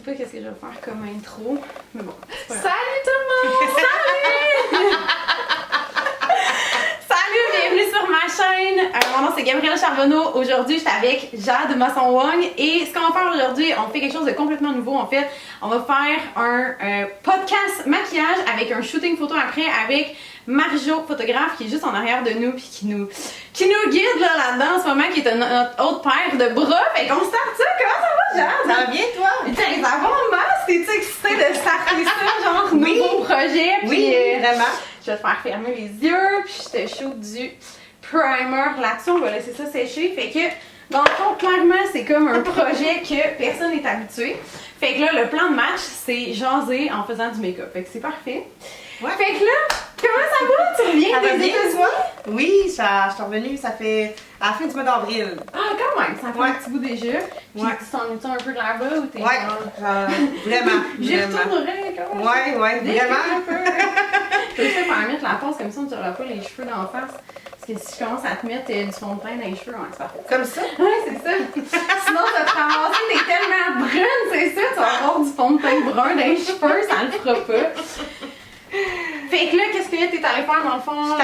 pas qu'est-ce que je vais faire comme intro, mais bon. Salut tout le monde! Salut! Salut, bienvenue sur ma chaîne. Mon nom c'est Gabrielle Charbonneau. Aujourd'hui, je suis avec Jade Masson-Wong et ce qu'on va faire aujourd'hui, on fait quelque chose de complètement nouveau en fait. On va faire un podcast maquillage avec un shooting photo après avec Marjo, photographe, qui est juste en arrière de nous puis qui nous guide là-dedans en ce moment, qui est notre autre paire de bras. Fait qu'on start ça. Comment ça va, Jade? Ça va bien, toi? T'arrives à avoir en masse? T'es-tu excitée de starter ça, genre nouveau projet? Oui, vraiment. Je vais te faire fermer les yeux, puis je te shoot du primer là-dessus. On va laisser ça sécher. Fait que, dans le fond, clairement, c'est comme un projet que personne n'est habitué. Fait que là, le plan de match, c'est jaser en faisant du make-up. Fait que c'est parfait. Ouais. Fait que là, comment ça va? Tu reviens des États-Unis? Oui, je suis revenue, ça fait à la fin du mois d'avril. Ah, quand même, ça fait un petit bout déjà. Puis Ouais. tu t'ennuies un peu de là-bas ou t'es Ouais, vraiment. J'y vraiment. retournerais quand même. Ouais, vraiment. Je vais juste faire mettre la pause comme ça, on ne t'aura pas les cheveux d'en face. Parce que si je commence à te mettre du fond de teint dans les cheveux, ouais, c'est parfait. Comme ça? Ouais, c'est ça. Sinon, tu vas te ramasser, t'es tellement brune, c'est ça. Tu vas avoir du fond de teint brun dans les cheveux, ça le fera pas. Fait que là, qu'est-ce que t'es allée faire dans le fond?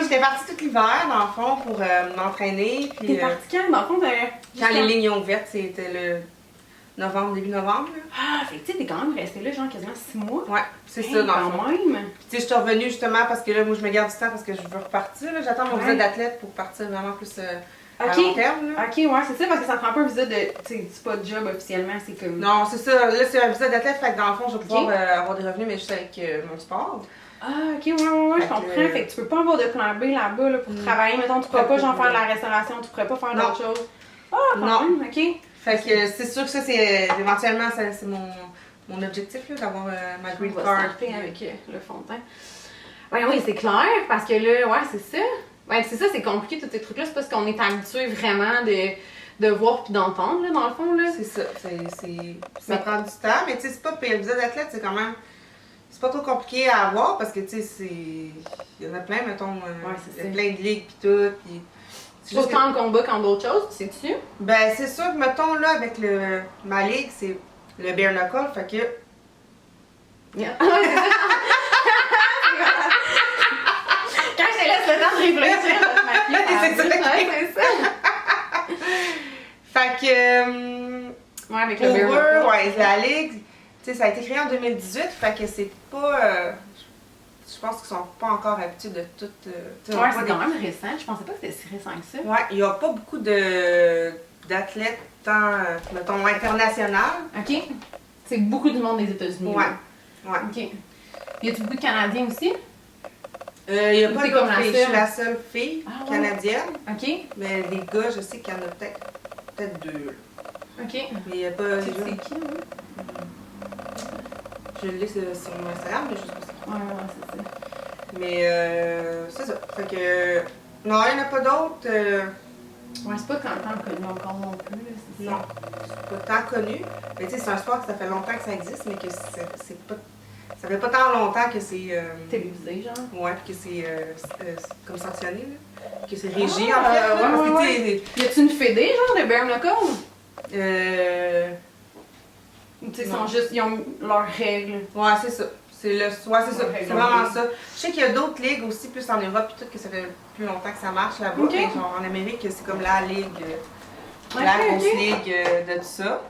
J'étais partie tout l'hiver dans le fond pour m'entraîner. T'es partie quand? Dans le fond, Quand les lignes ont ouvertes, c'était le début novembre. Là. Ah, fait que tu sais, t'es quand même restée là, genre quasiment 6 mois. Ouais, c'est ça dans le fond. Quand même. Puis tu sais, je suis revenue justement parce que là, moi, je me garde du temps parce que je veux repartir. Là. J'attends mon visa d'athlète pour partir vraiment plus à long terme. Là. Ok, ouais, c'est ça, parce que ça prend pas un visa de. Tu sais, c'est pas de job officiellement, c'est comme. Non, c'est ça. Là, c'est un visa d'athlète, fait que dans le fond, je vais pouvoir avoir des revenus, mais juste avec mon sport. Ah, ok, ouais, je comprends. Fait que tu peux pas avoir de plan B là-bas là, pour travailler. Mettons, tu pourrais pas genre faire de la restauration, tu pourrais pas faire d'autres choses. Ah, quand même, ok. Fait que c'est sûr que ça, c'est éventuellement, c'est mon objectif, là, d'avoir ma green On va card. starter avec le fond de teint. Ouais, oui, c'est clair, parce que là, ouais, c'est ça. Ouais, c'est ça, c'est compliqué, tous ces trucs-là. C'est parce qu'on est habitué vraiment de voir puis d'entendre, là, dans le fond, là. C'est ça. Ça prend du temps, mais tu sais, c'est pas pire. Le visa d'athlète, c'est quand même. C'est pas trop compliqué à avoir parce que, tu sais, c'est. Il y en a plein, mettons. Il y a plein de ligues pis tout. Pis... Autant le combat qu'en d'autres choses, tu sais-tu? Ben, c'est sûr que, mettons, là, avec ma ligue, c'est le bare knuckle, fait que. Yeah. Quand je te laisse le temps de réfléchir, c'est ça. Fait que. Ouais, avec pour le bare eux, knuckle. ouais, la ligue, tu sais, ça a été créé en 2018, fait que c'est pas. Je pense qu'ils sont pas encore habitués de tout. Ouais, c'est quand même récent. Je pensais pas que c'était si récent que ça. Ouais, il n'y a pas beaucoup d'athlètes, tant, mettons, international. Ok. C'est beaucoup du monde des États-Unis. Ouais. Là. Ouais. Ok. Y a-tu beaucoup de Canadiens aussi? Il n'y a pas T'es de comme la filles. Je seule? suis la seule fille canadienne. Ok. Mais les gars, je sais qu'il y en a peut-être deux. Là. Ok. Mais il n'y a pas. Tu sais c'est qui, oui? Je l'ai sur mon Instagram, mais je sais pas c'est qui. Ouais, c'est ça. Mais c'est ça. Fait que. Non, il n'y en a pas d'autres. Ouais, c'est pas tant connu encore non plus, là, c'est ça. Non, c'est pas tant connu. Mais tu sais, c'est un sport que ça fait longtemps que ça existe, mais que c'est pas. Ça fait pas tant longtemps que c'est. Télévisé, genre. Ouais, puis que c'est comme sanctionné, là. Que c'est régi, en fait. Ouais. Y a-tu une fédé, genre, de bare knuckle? Ou tu sais, ils ont leurs règles. Ouais, c'est ça. C'est vraiment ça. Je sais qu'il y a d'autres ligues aussi, plus en Europe, puis tout, que ça fait plus longtemps que ça marche là-bas. Okay. Mais genre en Amérique, c'est comme la ligue, la grosse ligue de tout ça.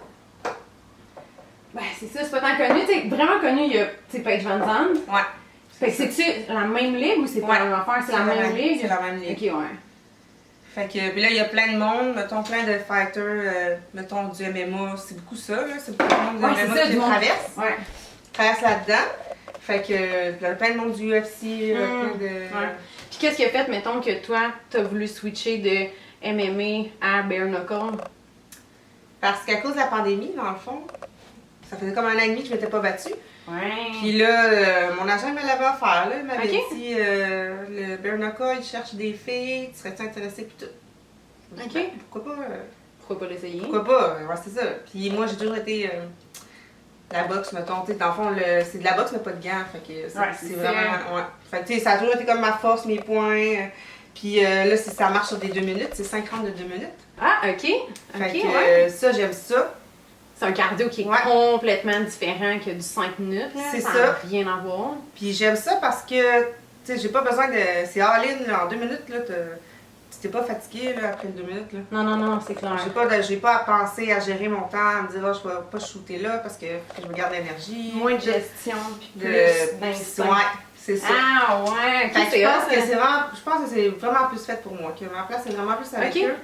Ben, c'est ça, c'est pas tant connu. T'sais, vraiment connu, il y a Paige Van Zandt. Ouais. Fait que c'est-tu la même ligue ou c'est pas la même affaire? C'est la même ligue? C'est la même ligue. Ok, ouais. Fait que, puis là, il y a plein de monde, mettons, plein de fighters, mettons, du MMA, c'est beaucoup ça, là. C'est beaucoup de monde du MMA qui traverse là-dedans. Fait que, il y a plein de monde du UFC, plein de... Ouais. Puis qu'est-ce qui a fait, mettons, que toi, t'as voulu switcher de MMA à bare knuckle? Parce qu'à cause de la pandémie, dans le fond, ça faisait comme 1 an et demi que je m'étais pas battue. Ouais. Puis là, mon agent me l'avait offert, là. Il m'avait dit, le bare knuckle, il cherche des filles, tu serais-tu intéressée, puis tout. Ok. Pourquoi pas? Pourquoi pas l'essayer? Pourquoi pas? Ouais, c'est ça. Puis moi, j'ai toujours été... la boxe, mettons, tu sais, dans le fond, c'est de la boxe, mais pas de gants, fait que c'est vraiment... Ouais. Fait que, tu sais, ça a toujours été comme ma force, mes points. Puis là, si ça marche sur des 2 minutes, c'est 5 rounds de 2 minutes. Ah, ok. Fait que ça, j'aime ça. C'est un cardio qui est complètement différent que du 5 minutes. Là. C'est ça. Ça. N'a rien à voir. Puis j'aime ça parce que, tu sais, j'ai pas besoin de... C'est all-in, là, en 2 minutes, là, tu t'es pas fatigué, là, après 2 minutes, là. Non, c'est clair. J'ai pas à penser à gérer mon temps, à me dire, oh, je vais pas shooter là parce que je me garde l'énergie. Moins de gestion, puis plus d'instinct. Ouais, c'est ça. Ah ouais, ok, je pense que c'est vraiment plus fait pour moi, que ma place est vraiment plus avec eux.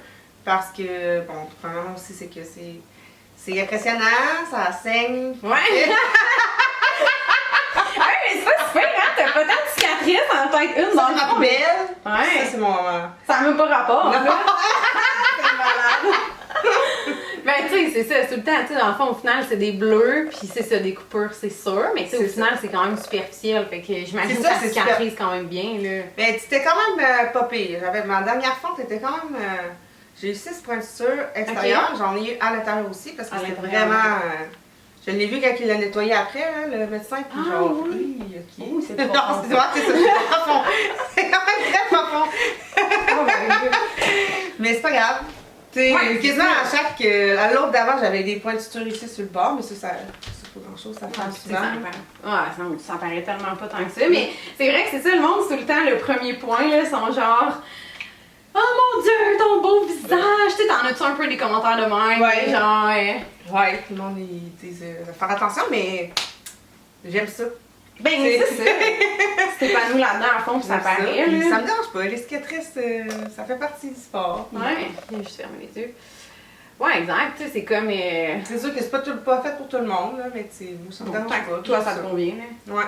Parce que, bon, premièrement aussi, c'est que c'est impressionnant, ça saigne. Ouais! Ouais, mais c'est pas super, hein? T'as pas tant de cicatrices en tant qu'une dans ma poubelle. Ouais. Ça, c'est mon... Ça n'a même pas rapport. Non. C'est malade. Ben, tu sais, c'est ça, tout le temps, tu sais, dans le fond, au final, c'est des bleus, puis c'est ça, des coupures, c'est sûr, mais tu sais, au final, c'est quand même superficiel, fait que j'imagine que ça cicatrise quand même bien, là. Ben, c'était quand même pas pire. Ma dernière fente était quand même... j'ai eu 6 points de suture extérieures, j'en ai eu à l'intérieur aussi, parce que c'était vraiment... je l'ai vu quand il l'a nettoyé après, hein, le médecin, puis genre, oui, ok. Oh, c'est pas non, c'est ça, c'est profond. C'est quand même très profond. Oh my God. Mais c'est pas grave. Quasiment à chaque... à l'autre d'avant, j'avais des points de suture ici sur le bord, mais ça c'est pas grand-chose, ça fait souvent. Ça paraît tellement pas tant que ça, mais c'est vrai que c'est ça, le monde, tout le temps, le premier point, là, sont genre... Oh mon Dieu, ton beau visage! Tu sais, t'en as-tu un peu des commentaires de même? Ouais. Genre... Ouais, tout le monde, ils disent faire attention, mais j'aime ça. Ben, c'est ça! Si t'es pas nous là-dedans à fond, puis ça paraît, là. Ça me dérange pas, les cicatrices, ça fait partie du sport. Ouais, j'ai juste fermé les yeux. Ouais, exact, tu sais, c'est comme... C'est sûr que c'est pas fait pour tout le monde, là, mais tu sais, moi, ça me dérange pas. Toi, ça te convient, là. Ouais.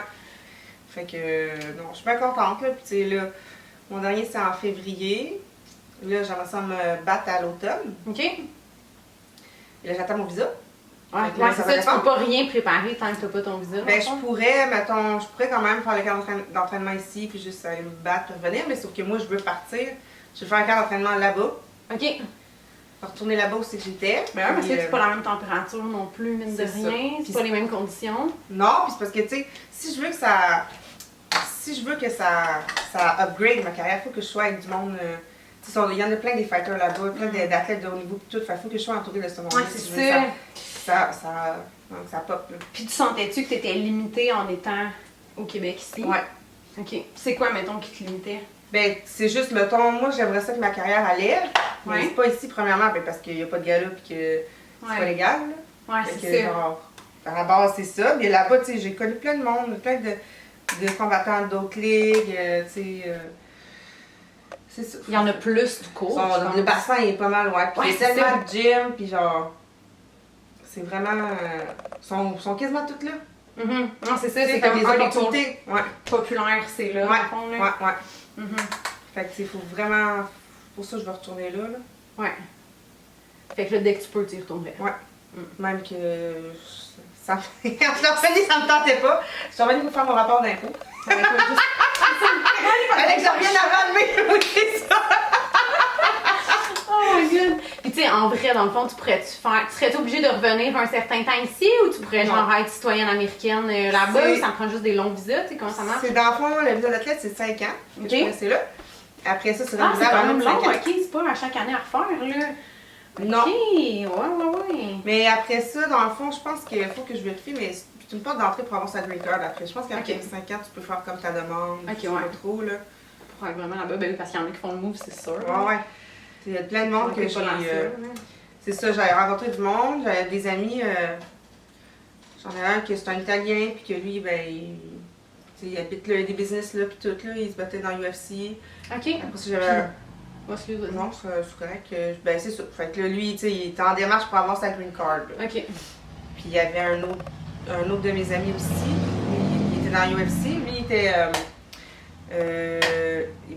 Fait que, non, je suis bien contente, là, puis tu sais, là, mon dernier, c'est en février. Là, j'aimerais ça me battre à l'automne. OK. Et là, j'attends mon visa. Ouais, c'est ça, tu peux pas rien préparer tant que t'as pas ton visa. Ben, je pourrais quand même faire le camp d'entraînement ici, puis juste aller me battre pour revenir, mais sauf que moi, je veux partir. Je veux faire un camp d'entraînement là-bas. OK. Retourner là-bas où c'est que j'étais. Ben ouais, parce que c'est pas la même température non plus, mine de rien. C'est pas les mêmes conditions. Non, puis c'est parce que, tu sais, si je veux que ça upgrade ma carrière, il faut que je sois avec du monde. Il y en a plein des fighters là-bas, plein d'athlètes de haut niveau, tout. Il faut que je sois entourée de ce monde-là. Ouais, c'est ça. Ça pop, là. Puis tu sentais-tu que t'étais limitée en étant au Québec ici? Ouais. OK. C'est quoi, mettons, qui te limitait? Ben, c'est juste, mettons, moi, j'aimerais ça que ma carrière allait. Mais c'est pas ici, premièrement, ben, parce qu'il n'y a pas de gala et que c'est pas légal, là. Ouais, c'est ça. Genre, à la base, c'est ça. Mais là-bas, tu sais, j'ai connu plein de monde, plein de combattants d'autres ligues, tu sais... c'est ça. Il y en a plus tout court. Le bassin il est pas mal, ouais. Puis il y a tellement de gym, puis genre. C'est vraiment. Sont quasiment toutes là. Non, c'est ça, c'est comme les opportunités. Ouais. Populaire, c'est là. Ouais. Fond, là. Ouais. Fait que, il faut vraiment. Pour ça, je vais retourner là. Ouais. Fait que là, dès que tu peux, tu y retournerais. Ouais. Même que. Ça me tentait pas. Je suis revenue pour faire mon rapport d'impôt. Fallait que je revienne avant de ça. Oh my God! Puis tu sais, en vrai, dans le fond, tu serais-tu obligée de revenir un certain temps ici ou tu pourrais genre être citoyenne américaine là-bas ou ça me prend juste des longs visas? Tu sais, comment ça marche? C'est dans le fond, le visa d'athlète, c'est 5 ans. OK. C'est là. Après ça, c'est renouvelable. Ah, c'est quand même long, OK. C'est pas à chaque année à refaire, là. Non. OK, ouais. Mais après ça, dans le fond, je pense qu'il faut que je vérifie, mais c'est une porte d'entrée pour avoir sa green card après. Je pense qu'après 5 ans, tu peux faire comme ta demande. OK, pas trop, là. Pour être vraiment là-bas, ben oui, parce qu'il y en a qui font le move, c'est sûr. Ouais. Il y a plein de monde que j'ai... c'est ça, j'avais rencontré du monde, j'avais des amis... j'en ai un qui c'est un Italien, puis que lui, ben, il habite là, des business, là, puis tout, là, il se battait dans l'UFC. OK. Après ça, j'avais... Non, c'est correct. Ben, c'est ça. Fait que là, lui, tu sais, il était en démarche pour avoir sa green card. Là. OK. Puis il y avait un autre de mes amis aussi. Il était dans l'UFC. Lui, il était...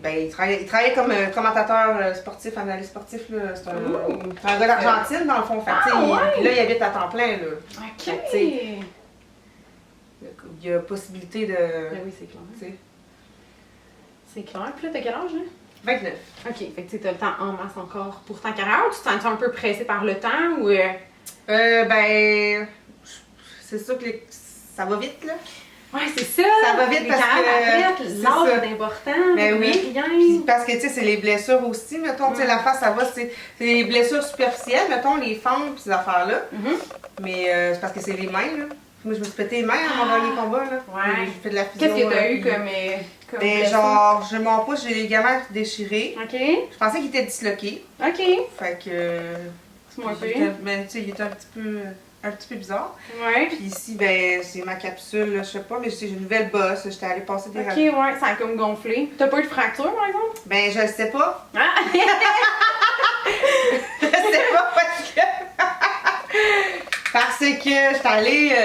ben, il travaillait comme commentateur sportif, analyste sportif. C'est un gars d'Argentine, dans le fond. Fait puis là, il habite à temps plein. Là. OK. Fait, il y a possibilité de... Ben oui, c'est clair. T'sais. C'est clair. Puis là, t'as quel âge, là? 29. OK. Fait que tu as le temps en masse encore pour ta carrière ou tu te sens un peu pressée par le temps ou... Ben... C'est sûr que ça va vite, là. Ouais, c'est ça. Ça va vite parce que l'âge est important. Ben oui. Puis parce que tu sais, c'est les blessures aussi, mettons, tu sais, la face, ça va, c'est les blessures superficielles, mettons, les fentes pis ces affaires-là. Mais c'est parce que c'est les mains, là. Moi, je me suis pété les mains à mon dernier combat, là. Ouais. J'ai fait de la physio. Qu'est-ce que t'as eu comme ben, genre, mon pouce, j'ai les ligaments déchirés. OK. Je pensais qu'il était disloqué. OK. Fait que... C'est moins pire. Ben, tu sais, il était un petit peu bizarre. Ouais. Puis ici, ben, c'est ma capsule, là, je sais pas, mais j'ai une nouvelle bosse. J'étais allée passer des radios. OK, ouais, ça a comme gonflé. T'as pas eu de fracture, par exemple? Ben, je le sais pas. Ah! Je sais pas parce que j'étais allée,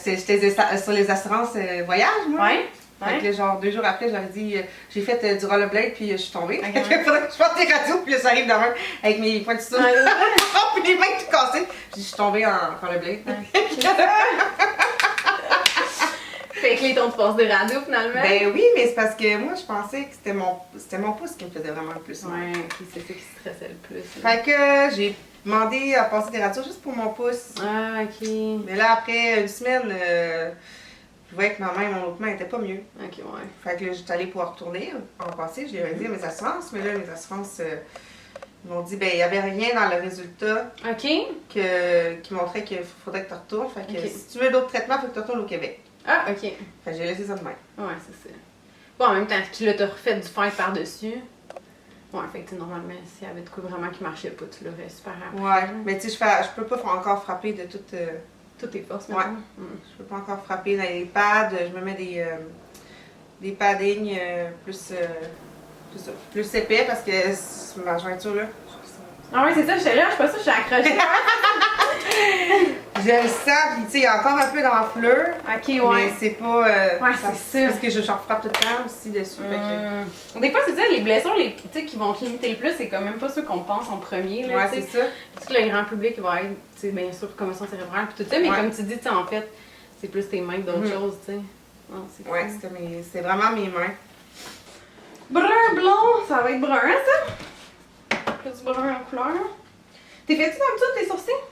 j'étais sur les assurances voyage, moi. Ouais. Fait que là, genre 2 jours après, j'avais dit, j'ai fait du rollerblade puis je suis tombée. Okay. Fait que faudrait que je fasse des radios puis là, ça arrive demain avec mes points de suture. Puis les mains tout cassées. Puis je suis tombée en rollerblade. Fait que là, ils t'ont passé des radios finalement? Ben oui, mais c'est parce que moi, je pensais que c'était mon pouce qui me faisait vraiment le plus. Ouais, puis c'est ça qui stressait le plus. Fait que j'ai demandé à passer des radios juste pour mon pouce. Ah, ok. Mais là, après une semaine, je voyais que mon autre main était pas mieux. Ok, ouais. Fait que là, j'étais allée pouvoir retourner en passé. Je l'ai dit à mes assurances, mais là, mes assurances ils m'ont dit, ben, il n'y avait rien dans le résultat qui montrait qu'il faudrait que tu retournes. Fait que si tu veux d'autres traitements, il faut que tu retournes au Québec. Ah, ok. Fait que j'ai laissé ça de même. Ouais, c'est ça. Bon, en même temps, tu l'as refait du fight par-dessus. Ouais, fait que normalement, s'il y avait de quoi vraiment qui marchait pas, tu l'aurais super appris. Ouais, mais tu sais, je peux pas encore frapper de toutes tes forces, ouais. Je peux pas encore frapper dans les pads. Je me mets des paddings plus épais parce que ma jointure là. Ah ouais, c'est ça, j'étais là, je sais pas ça, je suis accrochée. Je le sens, puis tu sais, il y a encore un peu d'enflure. Ok, ouais. Mais c'est pas. Ouais, c'est ça. Parce que je frappe tout le temps aussi dessus. Des fois, c'est ça, les blessures qui vont te limiter le plus, c'est quand même pas ceux qu'on pense en premier. Là, ouais, c'est ça. Parce que le grand public va être, bien sûr, commotion cérébrale puis tout ça, mais comme tu dis, en fait, c'est plus tes mains que d'autres choses, tu sais. Ouais, c'est vraiment mes mains. Brun blond, ça va être brun, ça? Plus brun en couleur. T'es fait-tu d'habitude tes sourcils?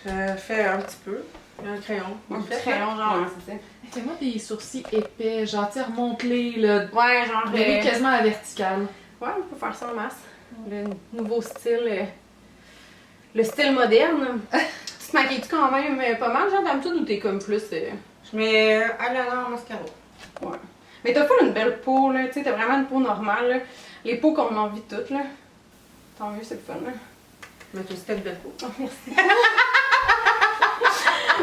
Je fais un petit peu. Un crayon. Un petit crayon, genre, c'est ça. Fais-moi des sourcils épais, genre, tu remonte-les, là. Ouais, genre. Quasiment à la verticale. Ouais, on peut faire ça en masse. Le nouveau style. Le style moderne. Tu te maquilles-tu quand même pas mal, genre, d'habitude, ou t'es comme plus. Je mets eyeliner en mascara. Ouais. Mais t'as pas une belle peau, là. Tu sais, t'as vraiment une peau normale, là. Les peaux qu'on a envie toutes, là. Tant mieux, c'est le fun, là. Mais tu aussi, t'as une belle peau. Oh, merci.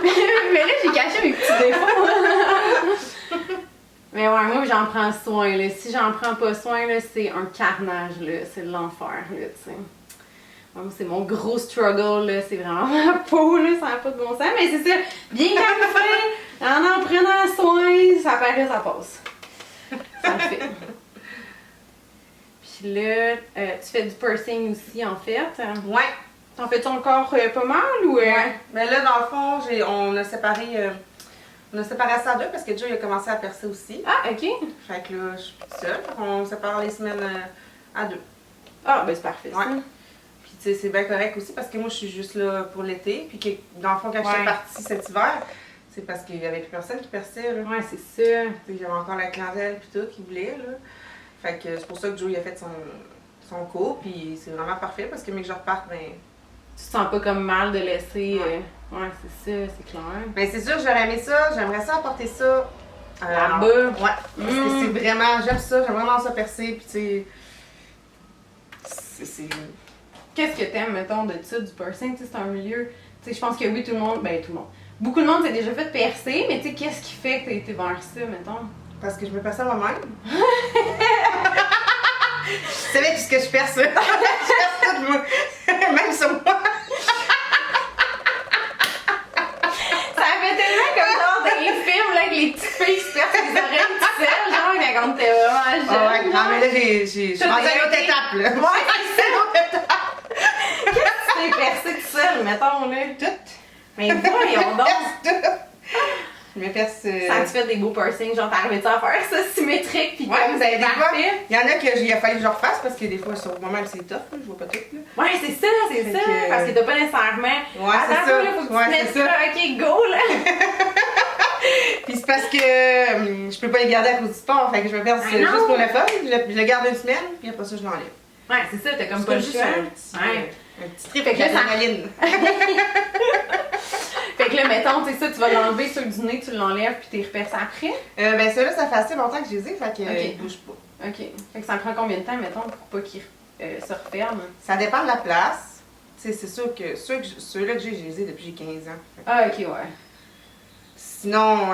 Mais là, j'ai caché mes petits défauts. Mais ouais, moi, j'en prends soin, là. Si j'en prends pas soin, là, c'est un carnage, là. C'est l'enfer, là, tu sais. Moi, c'est mon gros struggle, là. C'est vraiment ma peau, là. Ça n'a pas de bon sens. Mais c'est ça. Bien camouflé, en prenant soin, ça paraît, ça passe. Ça le fait. Puis là, tu fais du piercing aussi, en fait. Ouais. T'en fais-tu encore pas mal ou. Ouais. Mais là, dans le fond, on a séparé ça à deux parce que Joe il a commencé à percer aussi. Ah, ok. Fait que là, je suis toute seule. On sépare les semaines à deux. Ah, ben c'est parfait. Ouais. Puis tu sais, c'est bien correct aussi parce que moi, je suis juste là pour l'été. Puis que, dans le fond, quand j'étais partie cet hiver, c'est parce qu'il n'y avait plus personne qui perçait. Là. Ouais, c'est ça. Il y avait encore la clientèle puis tout qui voulait. Là. Fait que c'est pour ça que Joe il a fait son cours. Puis c'est vraiment parfait parce que mais que je reparte, ben. Tu te sens pas comme mal de laisser. Ouais, c'est ça, c'est clair. Mais c'est sûr, j'aurais aimé ça. J'aimerais ça apporter ça. Là-bas. Ouais. Parce que c'est vraiment. J'aime ça. J'aime vraiment ça percer. Puis tu sais. C'est. Qu'est-ce que t'aimes, mettons, de ça, du piercing? Tu sais, c'est un milieu. Tu sais, je pense que oui, tout le monde. Ben, tout le monde. Beaucoup de monde s'est déjà fait percer, mais tu sais, qu'est-ce qui fait que t'as été vers ça, mettons? Parce que je me perçais moi-même. Je savais puisque je perce. Je perce tout, moi. Même sur moi. Ça fait tellement comme genre dans les films, là, que les petites filles se percent les oreilles tout seules, genre, quand on était vraiment jeune. Ah ouais, non, mais là, je suis rendue à une autre étape, là. Ouais, c'est une autre étape. Qu'est-ce que tu t'es percé tout seul, mettons, là? Tout. Mais voyons donc. Je me perce. Ça tu fais des beaux piercings, genre t'arrivais-tu à faire ça symétrique pis ouais, comme c'est parfait? Il y en a qu'il a fallu que je refasse parce que des fois sur moi-même c'est tough, là, je vois pas tout. Là. Ouais, c'est ça, parce que t'as pas nécessairement. Ouais, c'est ça. Là, faut que tu te mettes ça. Ok, go là! Puis C'est parce que je peux pas les garder à cause du sport, fait que je me perds juste pour le fun. Je le garde une semaine, puis après ça, je l'enlève. Ouais, c'est ça, t'as comme pas le choix. Un petit trip avec l'adrénaline. Fait que là, mettons, tu sais ça, tu vas l'enlever sur du nez, tu l'enlèves, puis t'es repercé après? Ben ça là, ça fait assez longtemps que je les ai, fait que ils bougent pas. Ok. Fait que ça prend combien de temps, mettons, pour pas qu'ils se referment? Ça dépend de la place. Tu sais, c'est sûr que ceux-là que j'ai, je les ai depuis j'ai 15 ans. Ah, ok, ouais. Sinon,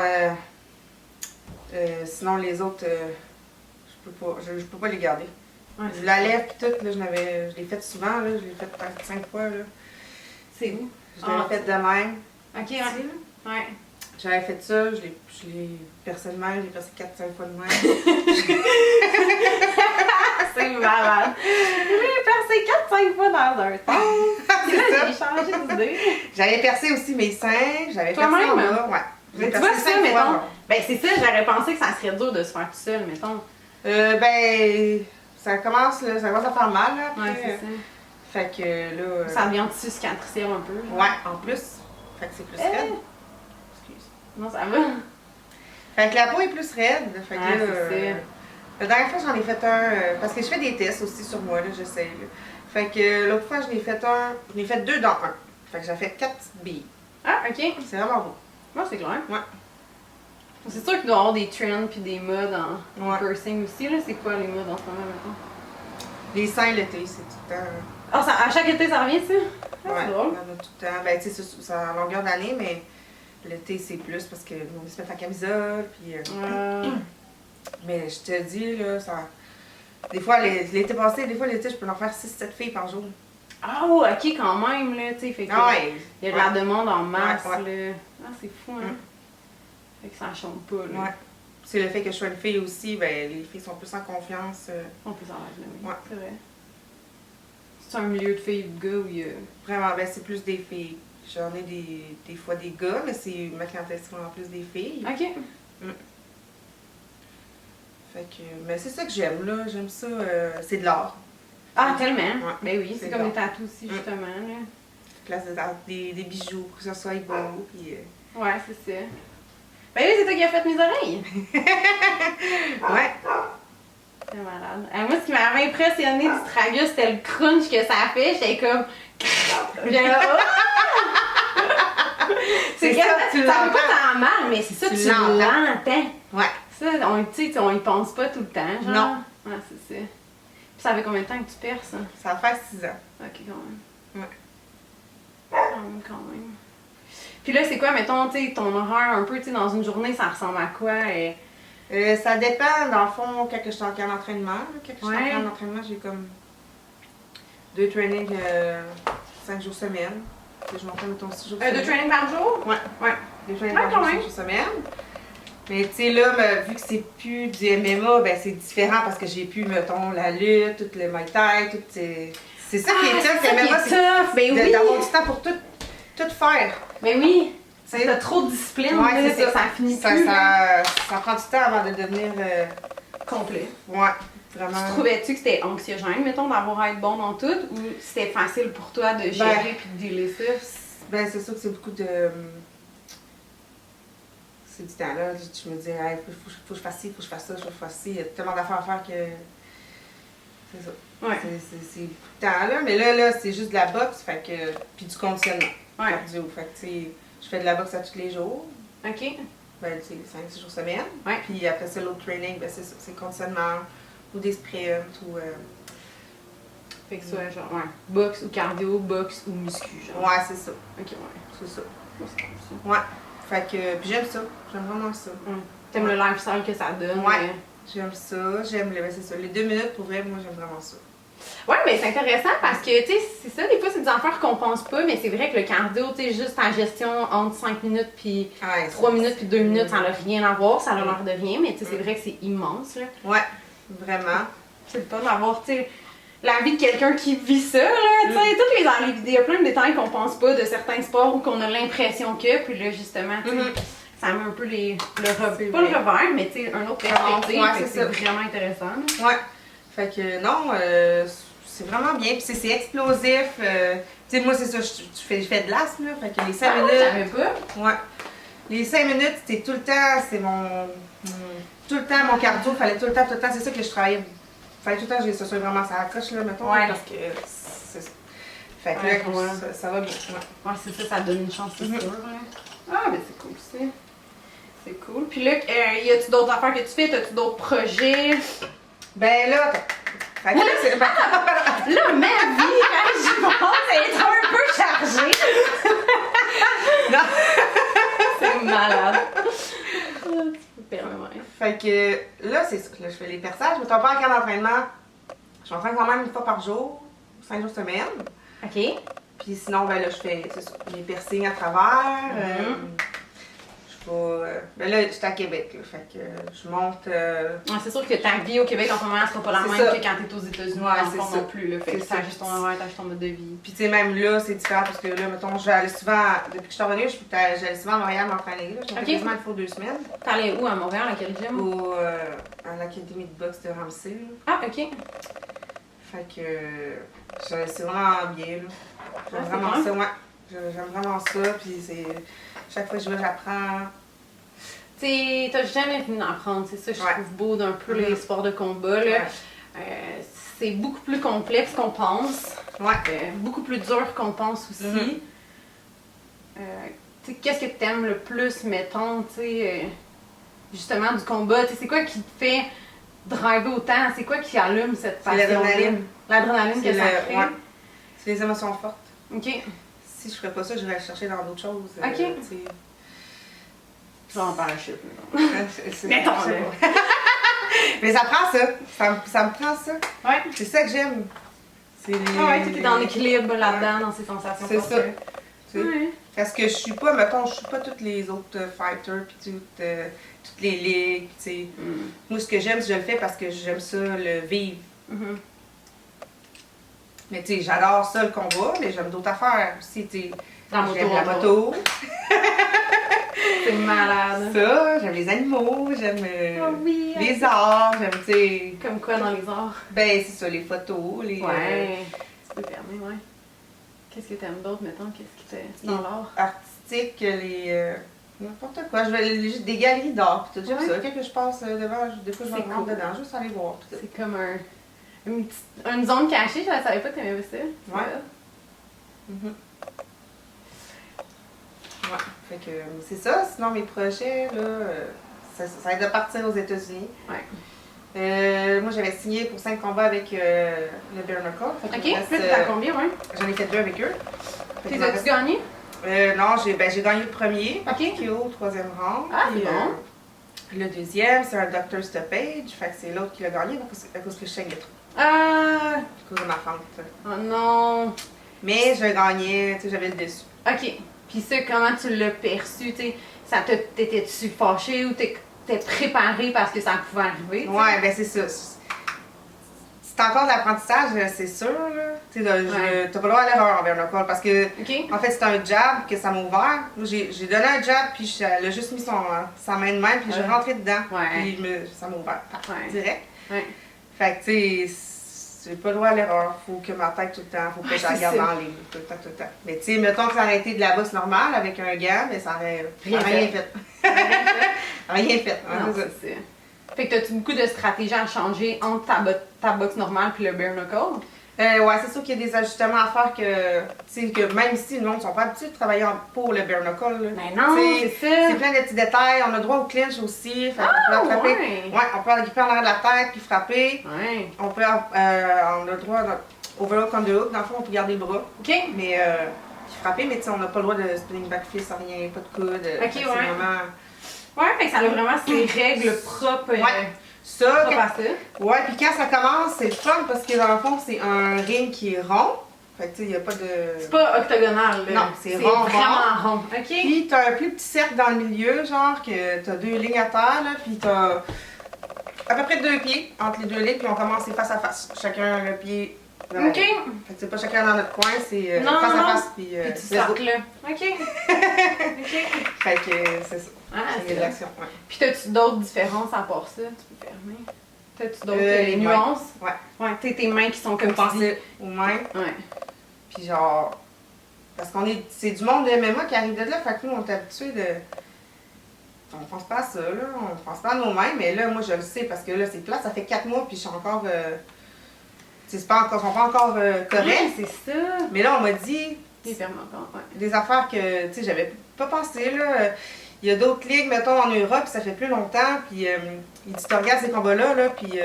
sinon les autres, je peux pas les garder. Ouais, je la lève pis tout, là, je l'ai fait souvent, là, je l'ai fait peut-être 5 fois. Là. C'est où? Je l'avais fait de même. Ok, ouais. J'avais fait ça, personnellement, je l'ai percé 4-5 fois de même. C'est malade. Je l'ai percé 4-5 fois dans un temps. C'est ça. J'ai changé d'idée. J'avais percé aussi mes seins, j'avais percé en même, bas, ouais. Mais tu vois, ça, mettons. Ben, c'est ça, j'aurais pensé que ça serait dur de se faire tout seul, mettons. Ben, ça commence à faire mal, là. Après, ouais, c'est ça. Fait que là. Ça devient tissu cicatriciel un peu. Ouais, en plus. Fait que c'est plus raide. Excuse. Non, ça va. Fait que la peau est plus raide. Fait que là, la dernière fois, j'en ai fait un. Parce que je fais des tests aussi sur moi, là, j'essaie. Fait que l'autre fois, j'en ai fait 2 dans un. Fait que j'ai fait 4 petites billes. Ah, ok. C'est vraiment beau. Moi, c'est clair. Ouais. C'est sûr qu'il doit y avoir des trends puis des modes en ouais. piercing aussi, là. C'est quoi les modes en ce moment, maintenant? Les seins l'été, c'est tout le temps. Ah, à chaque été, ça revient, ça? Ah, ouais, c'est drôle. on a tout le temps. Ben, tu sais, c'est en longueur d'année, mais l'été, c'est plus parce que on se met la camisole, puis. Mais je te dis, là, ça. Des fois, l'été passé, l'été, je peux en faire 6-7 filles par jour. Ah, oh, ok, quand même, là, tu sais. Fait que. Ouais. Il y a de la demande en masse, ouais. là. Ah, c'est fou, hein. Fait que ça chante pas, là. Ouais. C'est le fait que je sois une fille aussi, ben, les filles sont plus en confiance. On peut s'en rajouter, oui. Ouais. C'est vrai. C'est un milieu de filles ou de gars où il y a. Vraiment, ben, c'est plus des filles. J'en ai des fois des gars, mais c'est ma clientèle, c'est vraiment plus des filles. Ok. Fait que, mais c'est ça que j'aime, là. J'aime ça. C'est de l'art. Ah, tellement. Ouais. Ben oui, c'est comme les tatous aussi, justement, là. Place des bijoux, que ça soit beau, puis. Ouais, c'est ça. Ben oui, c'est toi qui as fait mes oreilles. Ouais. C'est malade. Moi, ce qui m'avait impressionné du tragus, c'était le crunch que ça a fait. J'étais comme. C'est ça, ça fait pas tant mal, mais c'est ça, tu l'entends. Ouais. Ça, on y pense pas tout le temps, genre. Non. Ouais, c'est ça. Puis ça fait combien de temps que tu perces, ça? Ça va faire 6 ans. Ok, quand même. Ouais. Quand même. Puis là, c'est quoi, mettons, tu sais, ton horaire un peu, tu sais, dans une journée, ça ressemble à quoi? Ça dépend, dans le fond, quand je suis en camp d'entraînement. Quand je suis en camp d'entraînement, j'ai comme 2 trainings 5 jours semaine. Je m'entraîne, mettons, 6 jours semaine. 2 trainings par jour? Ouais. 2 trainings par jour, 5 jours semaine. Mais tu sais, là, vu que c'est plus du MMA, ben c'est différent parce que j'ai plus, mettons, la lutte, tout le Muay Thai, tout. C'est ça qui est tough, le MMA, c'est d'avoir du temps pour tout faire. Mais oui! T'as trop de discipline, ouais, là, ça finit plus. Ça prend du temps avant de devenir complet. Ouais, vraiment. Tu trouvais-tu que c'était anxiogène, mettons, d'avoir à être bon dans tout, ou c'était facile pour toi de gérer puis de dealer ça? Ben, c'est sûr que c'est beaucoup de. C'est du temps, là. Je me dis, hey, faut que je fasse ci, faut que je fasse ça, faut que je fasse ci. Il y a tellement d'affaires à faire que. C'est ça. Ouais. C'est beaucoup de temps, là. Mais là, c'est juste de la boxe, fait que. Puis du conditionnement. Ouais. Cardio. Fait que, tu sais, je fais de la boxe à tous les jours. OK. Ben, tu sais, 5-6 jours semaine. Ouais. Puis après ça, l'autre training, ben, c'est ça. C'est conditionnement, ou des sprints, ou. Fait que soit genre, boxe ou cardio, boxe ou muscu, genre. Ouais, c'est ça. OK, ouais. C'est ça. C'est comme ça. Ouais. Fait que. Puis j'aime ça. J'aime vraiment ça. T'aimes le lifestyle que ça donne? Ouais. J'aime ça. C'est ça. Les 2 minutes, pour vrai, moi, j'aime vraiment ça. Ouais, mais c'est intéressant parce que, tu sais, c'est ça, des fois, c'est des affaires qu'on pense pas, mais c'est vrai que le cardio, tu sais, juste en gestion entre 5 minutes puis 3 minutes puis 2 minutes, ça n'a rien à voir, ça a l'air de rien, mais tu sais, c'est vrai que c'est immense, là. Ouais, vraiment. C'est le fun d'avoir, tu sais, la vie de quelqu'un qui vit ça, là, tu sais, toutes les vidéos, il y a plein de détails qu'on pense pas de certains sports ou qu'on a l'impression que, puis là, justement, tu sais, ça met un peu pas le revers, mais tu sais, un autre perspective, c'est vraiment intéressant. Là. Ouais. Fait que non, c'est vraiment bien. Puis c'est explosif. Tu sais, moi, c'est ça, je fais de l'asthme, là. Fait que les 5 minutes. Je savais pas. Ouais. Les 5 minutes, c'était tout le temps, tout le temps mon cardio, fallait tout le temps, c'est ça que je travaillais. Fallait tout le temps que ça soit vraiment ça accroche, là, mettons, parce que c'est ça. Fait que là, ça va bien. Ouais, c'est ça, ça donne une chance, c'est sûr. Ah, mais c'est cool, c'est cool. Puis là, y a-tu d'autres affaires que tu fais? T'as-tu d'autres projets? Ben là, fait que là, c'est... Là, ma vie, quand j'y pense, elle est un peu chargée. Non. C'est malade. Tu peux permettre. Fait que là, c'est ça. Là, je fais les perçages. Je me trompe pas en camp d'entraînement. Je m'entraîne quand même une fois par jour, 5 jours semaine. OK. Puis sinon, ben là, je fais les piercings à travers. Je vais... ben là, j'étais à Québec, là. Fait que je monte... Ouais, c'est sûr que ta vie au Québec en ce moment, elle sera pas la même que quand t'es aux États-Unis. Ouais, c'est non plus, là. Fait que ça ajuste ton horaire, t'ajuste ton mode de vie. Puis tu sais, même là, c'est différent parce que là, mettons, j'allais souvent... Depuis que je suis revenue, j'allais souvent à Montréal m'entraîner, là. Je m'entraînais quasiment une fois 2 semaines. T'allais où à Montréal, à quel gym? À l'Académie de boxe de Ramsey, là. Ah, OK. Fait que... c'est vraiment bien, là. J'aime vraiment ça, ouais. J'aime vraiment ça, puis c'est... Chaque fois que je vais, j'apprends. T'sais, t'as jamais fini d'apprendre, c'est ça que je trouve beau d'un peu les sports de combat, là. C'est beaucoup plus complexe qu'on pense. Beaucoup plus dur qu'on pense aussi. Qu'est-ce que t'aimes le plus, mettons, justement du combat? C'est quoi qui te fait driver autant? C'est quoi qui allume cette passion? L'adrénaline. L'adrénaline que ça crée? C'est les émotions fortes. OK. Si je ferais pas ça, j'irais le chercher dans d'autres choses. OK. Genre en parachute, mettons. Mais ça prend ça. Ça me prend ça. Ouais. C'est ça que j'aime. Tu es dans l'équilibre là-dedans, dans ces sensations. C'est ça. Parce que je suis pas, mettons, je suis pas toutes les autres fighters, puis toutes les ligues, tu sais. Moi, ce que j'aime, je le fais parce que j'aime ça, le vivre. Mais tu sais, j'adore ça, le combat, mais j'aime d'autres affaires aussi, tu sais. J'aime la moto. C'est malade. Ça, j'aime les animaux, j'aime les arts, j'aime, tu sais... Comme quoi dans les arts? Ben, c'est ça, les photos, les... Tu peux permettre, Qu'est-ce que t'aimes d'autre, mettons? Qu'est-ce qui t'est dans l'art? Artistique, les... n'importe quoi. Je vais juste des galeries d'art, pis tout ça. Quand que je passe devant, des fois je vais rentrer dedans, juste aller voir. C'est comme une zone cachée, je ne savais pas que t'aimais ça. Fait que c'est ça. Sinon, mes projets, là, ça va être de partir aux États-Unis. Moi, j'avais signé pour 5 combats avec le Bare Knuckle. OK, t'as combien, J'en ai fait 2 avec eux. T'as-tu gagné? Non, j'ai gagné le premier, KO, 3e round. Ah, c'est bon. Le deuxième, c'est un Dr. Stoppage, fait que c'est l'autre qui l'a gagné à cause que je saignais trop. À cause de ma fente. Oh non! Mais je gagnais, tu sais, j'avais le dessus. OK. Puis ça, comment tu l'as perçu, tu sais? T'étais-tu fâchée ou t'es préparée parce que ça pouvait arriver? T'sais? Ouais, ben c'est ça. C'est encore de l'apprentissage, c'est sûr, là. Tu sais, t'as pas le droit à l'erreur envers le col parce que, en fait, c'est un jab que ça m'a ouvert. J'ai donné un jab, puis elle a juste mis sa main de main, puis j'ai rentré dedans. Puis ça m'a ouvert direct. Fait que, tu sais, j'ai pas le droit à l'erreur. Faut que ma tête tout le temps, faut que je regarde dans les tout le temps. Mais tu sais, mettons que ça aurait été de la bosse normale avec un gant, mais ça aurait rien fait. Rien fait. Non, c'est ça. Fait que t'as-tu beaucoup de stratégies à changer entre ta boxe normale et le bare knuckle? Ouais, c'est sûr qu'il y a des ajustements à faire que, tu sais, que même si le monde ne sont pas habitués de travailler pour le bare knuckle. Mais non, c'est ça. C'est plein de petits détails. On a droit au clinch aussi. Fait on peut frapper. Ouais, on peut gripper en arrière de la tête puis frapper. On peut, on a le droit overhook, underhook. Dans le fond, on peut garder le bras. Mais, puis frapper, mais tu sais, on n'a pas le droit de spinning back fist, rien, pas de coude. C'est vraiment... fait que ça a vraiment ses règles propres. Ça, ouais, puis quand ça commence, c'est le fun parce que dans le fond, c'est un ring qui est rond. Fait que tu sais, il n'y a pas de. C'est pas octogonal, là. Non, c'est rond. Vraiment rond. OK. Puis t'as un plus petit cercle dans le milieu, genre que t'as 2 lignes à terre, là, puis t'as à peu près 2 pieds entre les 2 lignes, puis on commence face à face. Chacun le pied. OK. Fait que c'est pas chacun dans notre coin, c'est face à face, puis tu sacs là. OK. Fait que c'est ça. C'est de l'action, Puis t'as-tu d'autres différences à part ça? Tu peux fermer. T'as-tu d'autres nuances? Ouais, tes mains qui sont comme penser aux mains. Puis genre, parce c'est du monde de MMA qui arrive de là, fait que nous on est habitués de on pense pas à ça, là. On pense pas à nous-mêmes, mais là, moi, je le sais parce que là, c'est plat, ça fait 4 mois, puis je suis encore. C'est pas encore, sont pas encore corrects. Ouais, c'est ça. Mais là, on m'a dit. Des encore, ouais. Des affaires que, tu sais, j'avais pas pensé, là. Il y a d'autres ligues, mettons, en Europe, ça fait plus longtemps, puis il dit, tu regardes ces combats-là, là, puis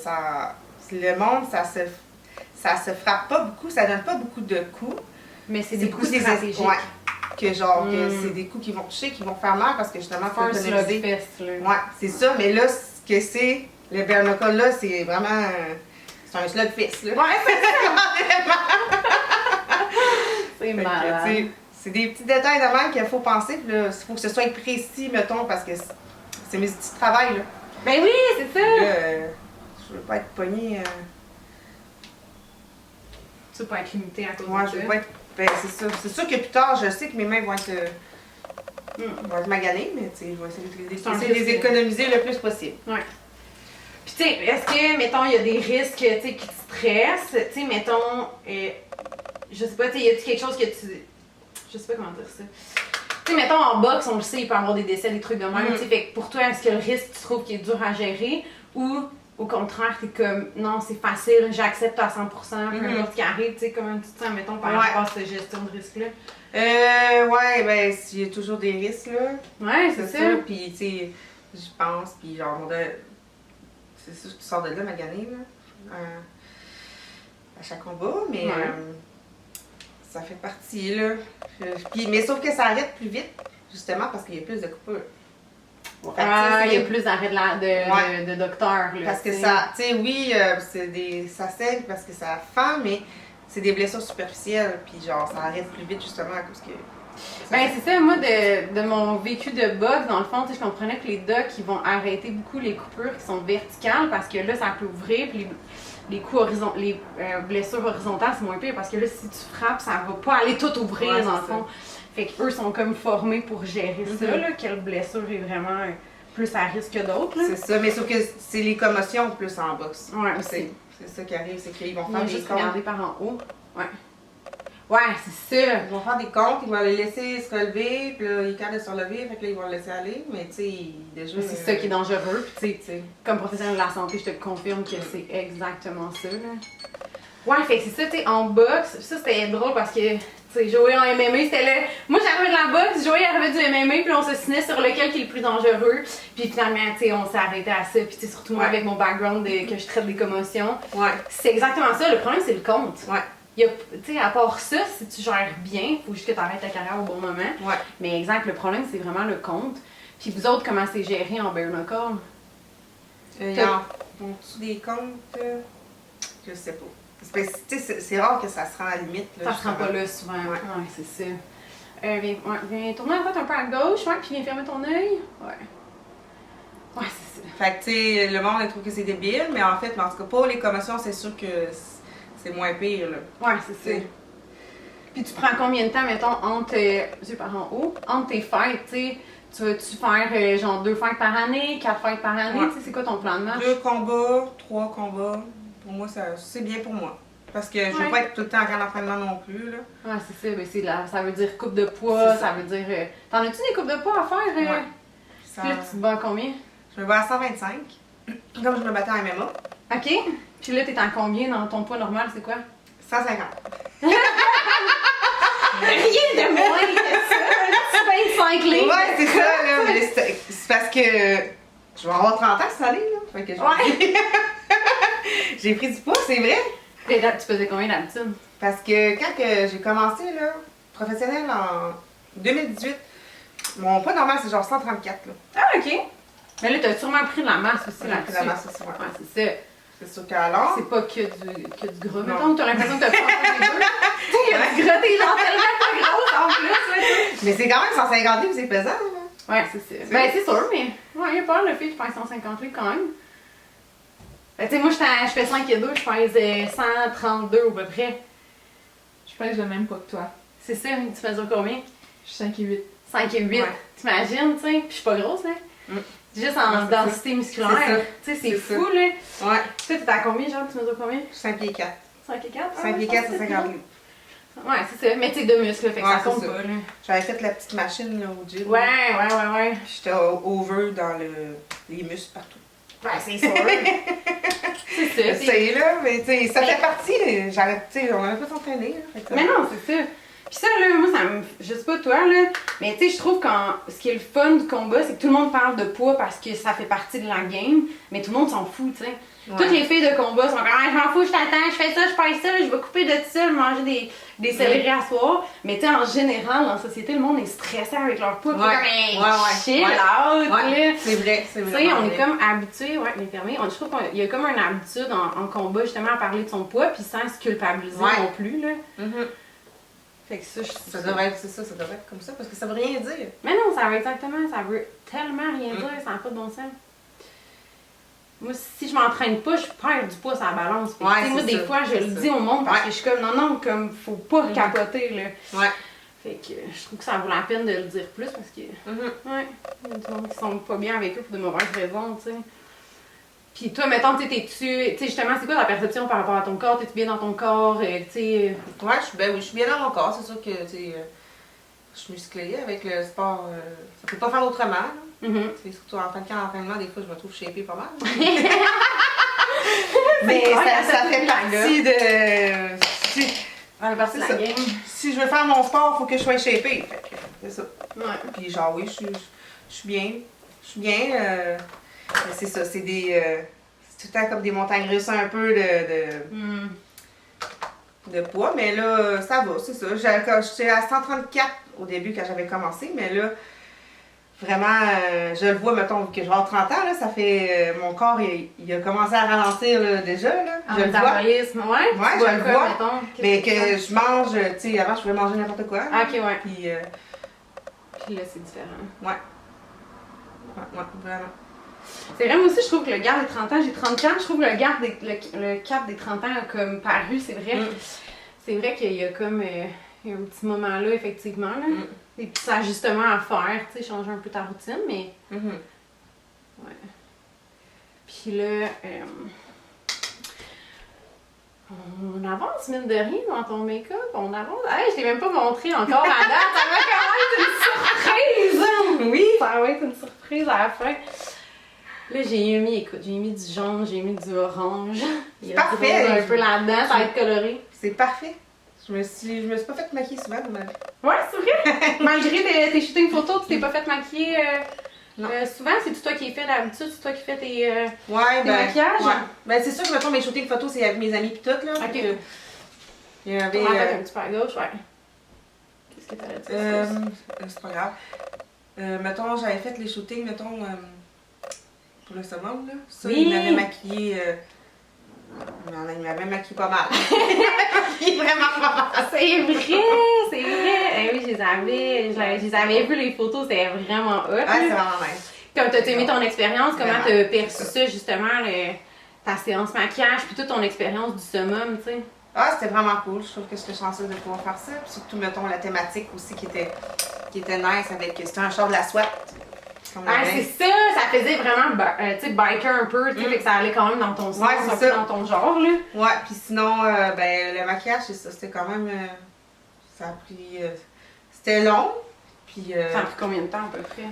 ça. Le monde, ça se frappe pas beaucoup, ça donne pas beaucoup de coups. Mais c'est des coups stratégiques. Ouais. Que genre, que c'est des coups qui vont toucher, qui vont faire mal parce que justement, faut économiser. Ouais, c'est ça, mais là, ce que c'est, le bare knuckle là, c'est vraiment. C'est un slugfest, là. Ouais, c'est malade. C'est des petits détails de même qu'il faut penser, puis là, il faut que ce soit précis, mettons, parce que c'est mes outils de travail, là. Ben oui, c'est ça! Là, je veux pas être pognée. Tu veux pas être limitée à cause de ça. ça? Je veux pas être. Ben, c'est ça. C'est sûr que plus tard, je sais que mes mains vont être maganées, mais tu sais, je vais essayer de les économiser le plus possible. Ouais. Puis tu sais, est-ce que, mettons, il y a des risques, tu sais, qui te stressent? Tu sais, mettons, je sais pas, tu sais, y a-tu quelque chose que tu... Je sais pas comment dire ça. Tu sais, mettons, en boxe, on le sait, il peut y avoir des décès, des trucs de même, tu sais, fait que pour toi, est-ce que le risque, tu trouves qu'il est dur à gérer? Ou, au contraire, t'es comme, non, c'est facile, j'accepte à 100%, peu importe ce qui arrive, tu sais, comment tu te sens, mettons, par rapport à cette gestion de risque-là? Ouais, ben, il y a toujours des risques, là. Ouais, c'est ça. Puis, tu sais, je pense, puis genre, c'est sûr que tu sors de là, magané, là, à chaque combat, mais ça fait partie, là. Mais sauf que ça arrête plus vite, justement, parce qu'il y a plus de coupures. Il y a plus d'arrêt de docteur. Là, parce que ça, tu sais, oui, ça saigne parce que ça fend, mais c'est des blessures superficielles, puis genre, ça arrête plus vite justement à cause que... Ben c'est ça, moi, de mon vécu de boxe, dans le fond, je comprenais que les docs, ils vont arrêter beaucoup les coupures qui sont verticales, parce que là, ça peut ouvrir, puis les blessures horizontales, c'est moins pire, parce que là, si tu frappes, ça va pas aller tout ouvrir, dans le fond. Fait qu'eux sont comme formés pour gérer ça, là, quelle blessure est vraiment plus à risque que d'autres. C'est ça, mais sauf que c'est les commotions plus en boxe. Ouais, aussi. C'est ça qui arrive, c'est qu'ils vont faire des comptes. Regarder par en haut. Ouais. Ouais, c'est ça. Ils vont faire des comptes, ils vont les laisser se relever, puis là, ils cadent de se relever, fait que là, ils vont le laisser aller, mais tu sais, déjà... C'est ça qui est dangereux, puis tu sais, comme professionnel de la santé, je te confirme que c'est exactement ça, là. Ouais, fait que c'est ça, tu sais, en boxe, ça c'était drôle parce que, tu sais, Joey en MMA, c'était là. Moi j'arrivais de la boxe, Joey arrivait du MMA, puis on se signait sur lequel qui est le plus dangereux. Puis finalement, tu sais, on s'est arrêté à ça, puis tu sais, surtout moi avec mon background que je traite des commotions. Ouais. C'est exactement ça, le problème c'est le compte. Ouais. Tu sais, à part ça, si tu gères bien, il faut juste que tu arrêtes ta carrière au bon moment. Ouais. Mais exact, le problème c'est vraiment le compte. Puis vous autres, comment c'est géré en bare knuckle? En dessous des comptes, je sais pas. C'est rare que ça se rend à la limite. Là, ça se rend pas là souvent. Ouais, c'est ça. Viens tourner en fait un peu à gauche, puis viens fermer ton œil. Ouais. Ouais, c'est ça. Fait que, tu sais, le monde trouve que c'est débile, mais en fait, en tout cas, pour les commotions, c'est sûr que c'est moins pire, là. Ouais, c'est ça. Puis tu prends combien de temps, mettons, entre tes fêtes, tu sais? Tu vas-tu faire genre 2 fêtes par année, 4 fêtes par année? Tu sais, c'est quoi ton plan de match? 2 combats, 3 combats. Pour moi, c'est bien pour moi. Parce que je veux pas être tout le temps en grand entraînement non plus, là. Ouais, c'est ça. Ben, ça veut dire coupe de poids, ça veut dire... T'en as-tu des coupes de poids à faire? Ouais. Puis là, tu te bats à combien? Je me bats à 125, comme je me battais en MMA. OK. Puis là, t'es en combien dans ton poids normal, c'est quoi? 150. Rien de moins que ça! Un petit 25 livres! Ouais, c'est ça, là. Mais c'est parce que je vais avoir 30 ans cette année, là. Fait que j'ai pris du poids, c'est vrai. Et là, tu faisais combien d'habitude? Parce que quand j'ai commencé, là, professionnel en 2018, mon poids normal, c'est genre 134, là. Ah, OK. Mais là, t'as sûrement pris de la masse aussi là-dessus. Pris de la masse aussi, ouais. C'est ça. C'est sûr qu'alors... C'est pas que du gras. Mettons que t'as l'impression que t'as pas des deux. Tu sais, il y a du gras, t'es genre tellement pas grosse en plus, là. Mais c'est quand même 150 livres, c'est pesant, là. Ouais, c'est ça. Ben, c'est sûr, mais... Ouais, il y a pas le fait, je pèse 150 livres quand même. Ben, tu sais, moi, je fais 5 et 2, je pèse 132 à peu près. Je pèse le même poids que toi. C'est ça, tu mesures combien? Je suis 5 et 8. 5 et 8. Ouais. T'imagines, tu sais? Puis je suis pas grosse, hein? Juste en densité musculaire. Tu sais, c'est fou, là. Ouais. Toi, t'es à combien, genre? Tu mesures combien? 5 pieds 4. 5 et 4? 5 pieds 4, c'est 50 livres. Ouais, c'est ça. Mais tu sais, de muscles, fait que ça compte ça. pas, là. J'avais fait la petite machine là, au gym. Ouais. Puis j'étais over dans les muscles partout. Ouais, c'est sûr. c'est ça. C'est là, mais tu sais, ça fait partie. J'arrête, tu sais, on n'avait pas s'entraîner. Mais non, c'est ça. Puis ça, là, moi, ça me. Je sais pas toi, là, mais tu sais, je trouve que ce qui est le fun du combat, c'est que tout le monde parle de poids parce que ça fait partie de la game, mais tout le monde s'en fout, tu sais. Ouais. Toutes les filles de combat sont comme, ah, je m'en fous, je t'attends, je fais ça, je paye ça, je vais couper de ça, je vais manger des céleri à soir. Mais tu sais, en général, dans la société, le monde est stressé avec leur poids. Chill out, là. C'est vrai, c'est vrai. Tu sais, on est comme habitués, les fermés. Je trouve qu'il y a comme une habitude en combat, justement, à parler de son poids, puis sans se culpabiliser non plus, là. Fait que ça devrait être, ça devrait être comme ça, parce que ça veut rien dire. Mais non, ça veut tellement rien dire, ça n'a pas de bon sens. Moi, si je m'entraîne pas, je perds du poids sur la balance. Moi, des fois, je le dis au monde parce que je suis comme, non, comme, faut pas capoter, là. Fait que je trouve que ça vaut la peine de le dire plus parce que, il y a des gens qui sont pas bien avec eux pour de mauvaises raisons, tu sais. Puis toi, mettons, tu sais, justement, c'est quoi ta perception par rapport à ton corps? T'es-tu bien dans ton corps? Tu sais... Ouais, je suis bien dans mon corps. C'est sûr que, tu sais, je suis musclée avec le sport. Ça peut pas faire autrement. Surtout en fin de l'entraînement, des fois, je me trouve shapée pas mal. Mais ça fait partie de... la game. Si je veux faire mon sport, il faut que je sois shapée. C'est ça. Ouais. Puis genre, oui, je suis bien. Je suis bien. C'est ça, c'est des... c'est tout le temps comme des montagnes russes un peu de poids, mais là, ça va, c'est ça. J'étais à 134 au début quand j'avais commencé, mais là, vraiment, je le vois, mettons, que je vais avoir 30 ans, là, ça fait... mon corps, il a commencé à ralentir là, déjà, là. Je le vois. Ouais, je le vois. Mais que je mange, tu sais, avant, je pouvais manger n'importe quoi. Ah, ok, ouais. Puis là, c'est différent. Ouais, vraiment. C'est vrai, moi aussi, je trouve que le gap des 30 ans, j'ai 34, je trouve que le cap des 30 ans a comme paru, c'est vrai. C'est vrai qu'il y a comme un petit moment là, effectivement, là. Des petits ajustements à faire, tu sais, changer un peu ta routine, mais... Ouais. Puis là, on avance, mine de rien, dans ton make-up, on avance. Hey, je t'ai même pas montré encore à date, ça va quand même être une surprise! Oui! Ça va être une surprise à la fin. Là, j'ai mis du jaune, j'ai mis du orange. Il y a parfait! Un peu là-dedans, ça va être coloré. C'est parfait! Je me suis pas fait maquiller souvent de ma vie. Ouais, c'est vrai! Malgré tes shootings photos, tu t'es pas fait maquiller souvent? C'est toi qui es fait d'habitude? C'est toi qui fais tes maquillages? Ouais. Ben, c'est sûr que mettons mes shootings photos, c'est avec mes amis pis tout, là. Ok. Il y avait... On va un petit peu à gauche, ouais. Qu'est-ce que t'allais dire? C'est pas grave. Mettons, j'avais fait les shootings, mettons... pour le summum, là. Ça, il m'avait maquillé... il m'avait maquillé pas mal. Il est vraiment pas mal. C'est vrai, c'est vrai. Eh oui, je les avais vu les photos, c'était vraiment hot. Ouais, c'est vraiment nice. Comme t'as aimé ton expérience, comment t'as perçu ça, justement, ta séance maquillage, puis toute ton expérience du summum, tu sais? Ah, c'était vraiment cool. Je trouve que j'étais chanceuse de pouvoir faire ça. Puis surtout, mettons, la thématique aussi qui était nice avec... C'était un char de la SWAT. Ah, c'est ça! Ça faisait vraiment, tu sais, biker un peu, tu sais, fait que ça allait quand même dans ton sens, un peu dans ton genre, là. Ouais, puis sinon, ben, le maquillage, c'est ça, c'était quand même... ça a pris... c'était long, puis... ça a pris combien de temps, à peu près?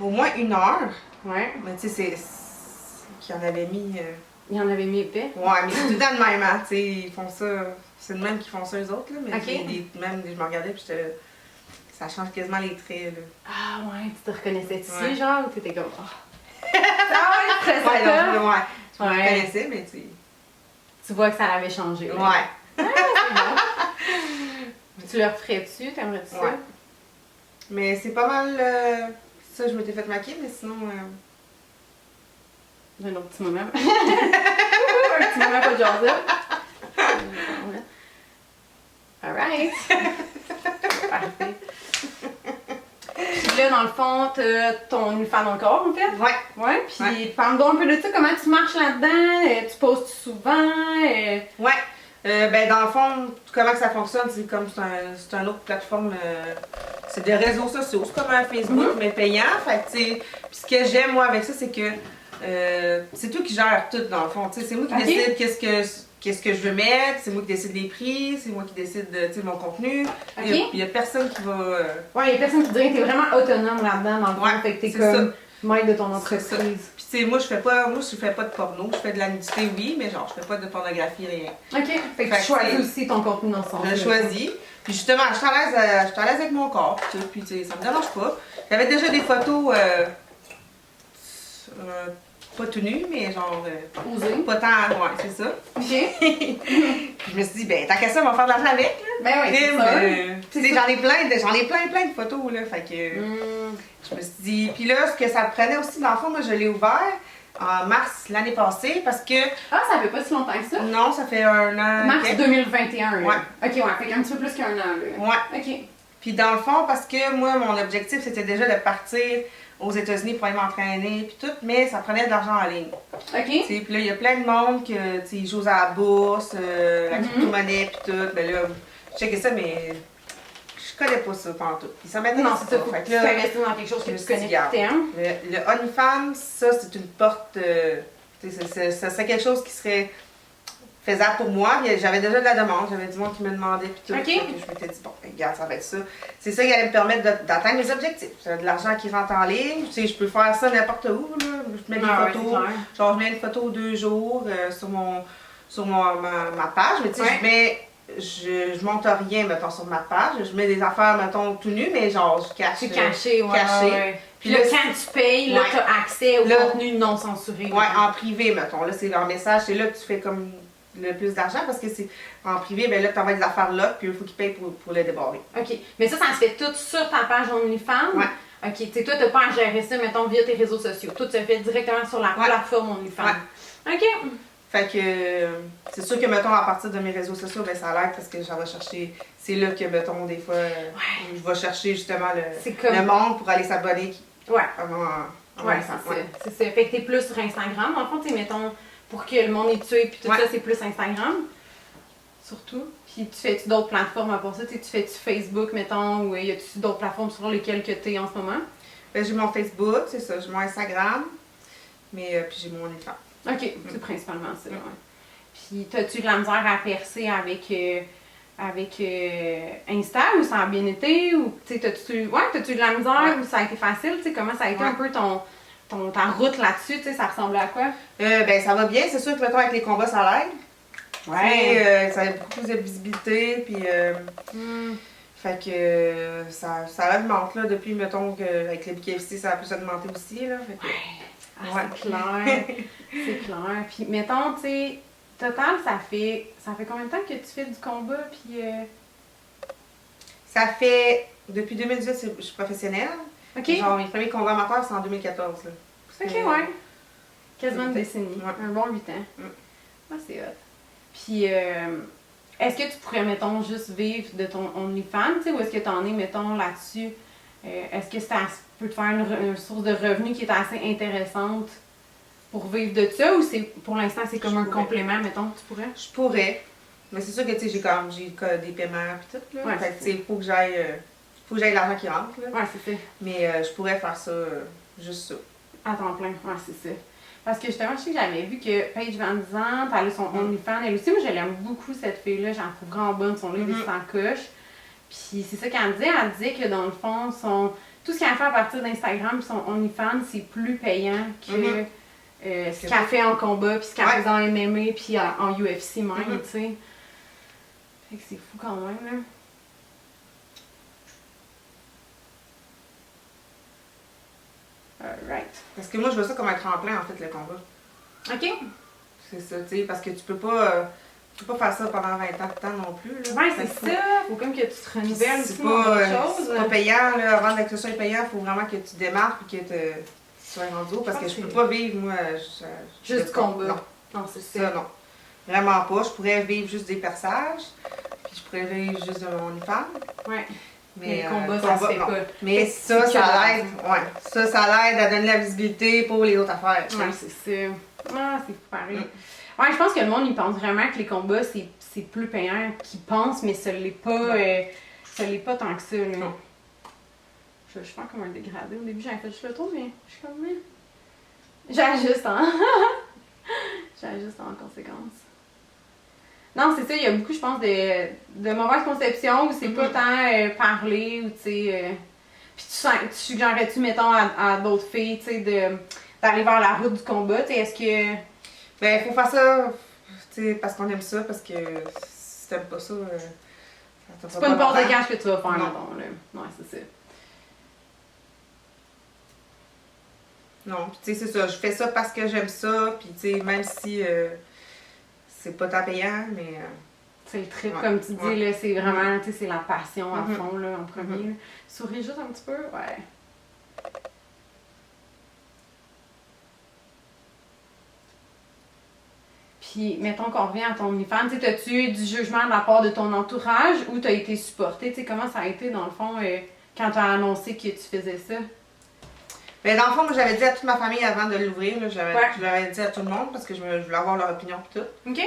Au moins 1 heure. Ouais. Mais tu sais, c'est... qu'il en avait mis... Il y en avait mis épais? Ouais, mais c'est tout le temps de même, hein, tu sais, ils font ça... C'est le même qui font ça, eux autres, là, mais même, je me regardais, puis j'étais... Ça change quasiment les traits, là. Ah ouais, tu te reconnaissais-tu, genre, ou t'étais comme... Ah ouais, je me reconnaissais, mais tu vois que ça l'avait changé, là. Ouais. Ah, c'est bon. Tu le referais-tu? T'aimerais-tu ça? Ouais. Mais c'est pas mal... ça, je m'étais fait maquiller, mais sinon... Un autre petit moment. Un petit moment pas de jaser. Alright. Parfait. Puis là, dans le fond, t'as ton uniforme encore, en fait? Ouais. Ouais, puis parle-moi un peu de ça, comment tu marches là-dedans? Tu postes souvent? Ouais. Ben, dans le fond, comment que ça fonctionne, c'est comme c'est une autre plateforme, c'est des réseaux sociaux, c'est comme un Facebook, mais payant. Fait que, tu sais, puis ce que j'aime, moi, avec ça, c'est que c'est toi qui gères tout, dans le fond. Tu sais, c'est moi qui décide qu'est-ce que qu'est-ce que je veux mettre, c'est moi qui décide des prix, c'est moi qui décide de mon contenu. Okay. Il y a personne qui va... Ouais, il y a personne qui dirait que t'es vraiment autonome là-dedans, dans le fond, fait que t'es comme maître de ton entreprise. Puis tu sais, moi je fais pas de porno, je fais de la nudité, oui, mais genre je fais pas de pornographie, rien. Ok, fait que tu choisis aussi ton contenu dans son Je choisis. Puis justement, je suis à l'aise avec mon corps, puis tu sais, ça me dérange pas. J'avais déjà des photos... pas tout nu, mais genre. Osé. Pas tant. Ouais, c'est ça. Ok. Puis je me suis dit, ben, tant qu'à ça, on va faire de l'argent avec. Ben oui, tu sais, j'en ai plein de photos, là. Fait que. Je me suis dit. Puis là, ce que ça prenait aussi, dans le fond, moi, je l'ai ouvert en mars l'année passée parce que. Ah, ça fait pas si longtemps que ça? Non, ça fait un an. Mars 2021, là. Ouais. Ok, ouais, fait un petit peu plus qu'un an, là. Ouais. Ok. Puis dans le fond, parce que moi, mon objectif, c'était déjà de partir aux États-Unis pour aller m'entraîner, puis tout, mais ça prenait de l'argent en ligne. Ok. Puis là, il y a plein de monde qui joue à la bourse, la crypto-monnaie, puis tout. Ben là, je checkais ça, mais je connais pas ça pantoute. Puis ça m'intéresse. Non, c'est ça. Faut que tu t'investis dans quelque chose que tu connais que t'aimes. Le OnlyFans, ça, c'est une porte. Ça serait quelque chose qui serait faisable pour moi. J'avais déjà de la demande, j'avais du monde qui me demandait, puis tout. Okay. Je m'étais dit, bon, regarde, ça va être ça. C'est ça qui allait me permettre d'atteindre mes objectifs. J'ai de l'argent qui rentre en ligne. Tu sais, je peux faire ça n'importe où. Là. Je mets des photos. Genre, je mets une photo 2 jours sur ma page. Mais tu sais, je monte rien, mettons, sur ma page. Je mets des affaires, mettons, tout nu, mais genre, je cache. C'est caché, ouais. Puis là, quand tu payes, là, t'as accès au contenu non censuré. Ouais, en privé, mettons. Là, c'est leur message. C'est là que tu fais comme le plus d'argent parce que c'est en privé, ben là, tu envoies des affaires là, puis il faut qu'ils payent pour le débarrer. OK. Mais ça se fait tout sur ta page OnlyFans? Ouais. OK. Tu sais, toi, t'as pas à gérer ça, mettons, via tes réseaux sociaux. Tout se fait directement sur la plateforme OnlyFans. Ouais. OK. Fait que c'est sûr que, mettons, à partir de mes réseaux sociaux, ben ça l'aide parce que j'en vais chercher. C'est là que, mettons, des fois, je vais chercher justement le monde pour aller s'abonner. Ouais. Ouais, c'est ça. Fait que t'es plus sur Instagram. En fait, mettons, pour que le monde est tué, puis tout ça, c'est plus Instagram. Surtout. Puis tu fais-tu d'autres plateformes à part ça? Tu fais-tu Facebook, mettons, ou y a-tu d'autres plateformes sur lesquelles que t'es en ce moment? Ben, j'ai mon Facebook, c'est ça. J'ai mon Instagram. Mais puis j'ai mon OnlyFans. OK, c'est principalement ça. Ouais. Puis t'as-tu de la misère à percer avec Insta ou ça a bien été? Ou t'as-tu de la misère ou ça a été facile? T'sais, comment ça a été un peu ta route là-dessus? Ça ressemblait à quoi? Ben ça va bien, c'est sûr que mettons avec les combats ça l'aide. Ouais. Ça a beaucoup plus de visibilité, puis fait que ça augmente là depuis, mettons qu'avec les BKFC ça a plus augmenté aussi là. Fait que, c'est clair. C'est clair. Puis mettons, tu sais, total, ça fait combien de temps que tu fais du combat? Puis ça fait, depuis 2018, je suis professionnelle. OK. Genre, mes premiers combats amateurs, c'est en 2014. Là. OK, ouais. Quasiment une décennie. Ouais. Un bon 8 ans. Ah, c'est hot. Puis, est-ce que tu pourrais, mettons, juste vivre de ton OnlyFans, tu sais, ou est-ce que tu en es, mettons, là-dessus? Est-ce que ça peut te faire une source de revenus qui est assez intéressante pour vivre de ça, ou pour l'instant, c'est comme un complément, mettons, tu pourrais? Je pourrais. Mais c'est sûr que, tu sais, j'ai des paiements et tout, là. Ouais, fait que, tu sais, il faut que j'aille l'argent qui rentre, là. Ouais, c'est ça. Mais je pourrais faire ça, juste ça. À temps plein, ouais, c'est ça. Parce que justement, je sais que j'avais vu que Paige Van Zandt, elle a son OnlyFans, elle aussi, moi, je l'aime beaucoup, cette fille-là, j'en trouve vraiment bonne, son livre est sans coche. Puis c'est ça qu'elle disait que dans le fond, tout ce qu'elle fait à partir d'Instagram, son OnlyFans, c'est plus payant que ce qu'elle fait en combat, puis ce qu'elle faisait en MMA, puis en UFC même, tu sais. Fait que c'est fou quand même, là. Alright. Parce que moi, je veux ça comme un tremplin, en fait, le combat. OK. C'est ça, tu sais, parce que tu peux pas faire ça pendant 20 ans de temps non plus, là. Ouais, c'est ça. Faut comme que tu te renouvelles aussi c'est pas payant, là. Avant que ce soit payant, il faut vraiment que tu démarres et que tu sois rendu haut, parce que je peux pas vivre, moi, juste du combat. Non, c'est ça, non. Vraiment pas. Je pourrais vivre juste des perçages, puis je pourrais vivre juste de mon OnlyFans. Ouais. Mais le combat, ça se fait pas. Mais ça l'aide. Ouais. Ça l'aide à donner la visibilité pour les autres affaires. Ouais, c'est ça. Ah, c'est pareil. Ouais, je pense que le monde, il pense vraiment que les combats, c'est plus payant qu'ils pensent, mais ça l'est pas, tant que ça, là. Non. Je fais comme un dégradé. Au début, j'avais fait juste le tour, mais je suis comme... J'ajuste, hein? J'ajuste en conséquence. Non, c'est ça, il y a beaucoup, je pense, de mauvaises conceptions où c'est pas tant parler ou, tu sais... Puis tu suggérerais-tu, mettons, à d'autres filles, tu sais, d'aller vers la route du combat, tu sais, est-ce que... Ben, faut faire ça, tu sais, parce qu'on aime ça, parce que si t'aimes pas ça... c'est pas une porte de cash que tu vas faire, mettons, là. Ouais, c'est ça. Non, puis tu sais, c'est ça, je fais ça parce que j'aime ça, puis tu sais, même si c'est pas tant payant, mais... c'est le trip, comme tu dis, là, c'est vraiment, tu sais, c'est la passion à fond, là, en premier. Souris juste un petit peu, ouais. Puis, mettons qu'on revient à ton OnlyFans, tu sais, as-tu eu du jugement de la part de ton entourage ou t'as été supportée? Tu sais, comment ça a été, dans le fond, quand t'as annoncé que tu faisais ça? Ben, dans le fond, moi, j'avais dit à toute ma famille avant de l'ouvrir, je l'avais dit à tout le monde parce que je voulais avoir leur opinion pis tout. OK.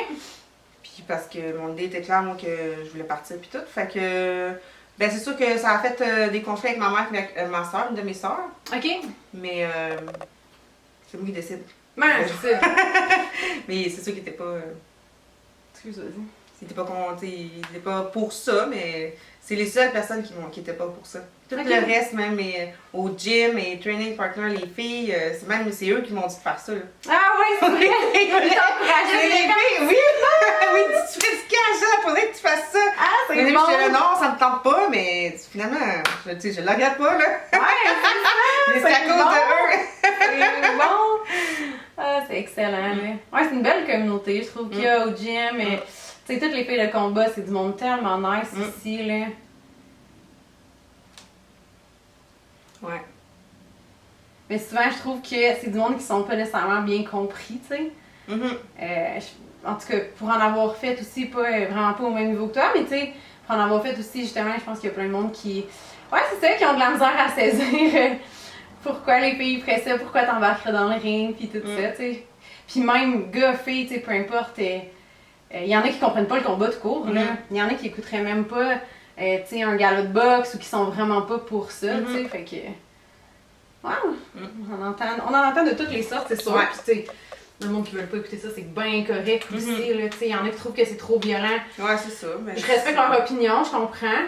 Puis parce que mon idée était claire, moi, que je voulais partir pis tout. Fait que, ben, c'est sûr que ça a fait des conflits avec ma mère et ma soeur, une de mes soeurs. OK. Mais c'est moi qui décide. Ben, c'est ça. Mais c'est sûr qu'il était pas... Excuse-moi. Il était pas il était pas pour ça, mais c'est les seules personnes qui étaient pas pour ça. Tout le reste, même au gym et training partner, les filles, c'est eux qui m'ont dit de faire ça. Là. Ah oui, c'est vrai! Ils t'encourageaient les filles, oui! Oui, tu fais du cash, il faudrait que tu fasses ça. Ah, c'est bon! J'étais là, non, ça me tente pas, mais finalement, je le regrette pas, là. Ouais, mais c'est à cause de eux. C'est bon! Ah, c'est excellent, là. Ouais, c'est une belle communauté, je trouve qu'il y a au gym. Et, tu sais, toutes les filles de combat, c'est du monde tellement nice ici, là. Ouais. Mais souvent, je trouve que c'est du monde qui sont pas nécessairement bien compris, tu sais. En tout cas, pour en avoir fait aussi, vraiment pas au même niveau que toi, mais tu sais, pour en avoir fait aussi, justement, je pense qu'il y a plein de monde qui... Ouais, c'est ça, qui ont de la misère à saisir pourquoi les filles feraient ça, pourquoi t'embarquerais dans le ring, puis tout ça, tu sais. Puis même, gars, filles, tu sais, peu importe, il y en a qui comprennent pas le combat tout court, là. Il y en a qui écouteraient même pas, tu sais, un galop de boxe ou qui sont vraiment pas pour ça, tu sais, fait que... Wow! On en entend de toutes les sortes, c'est sûr. Puis, tu sais, le monde qui veut pas écouter ça, c'est bien correct aussi, là, tu sais. Il y en a qui trouvent que c'est trop violent. Ouais, c'est ça. Mais je respecte leur opinion, je comprends.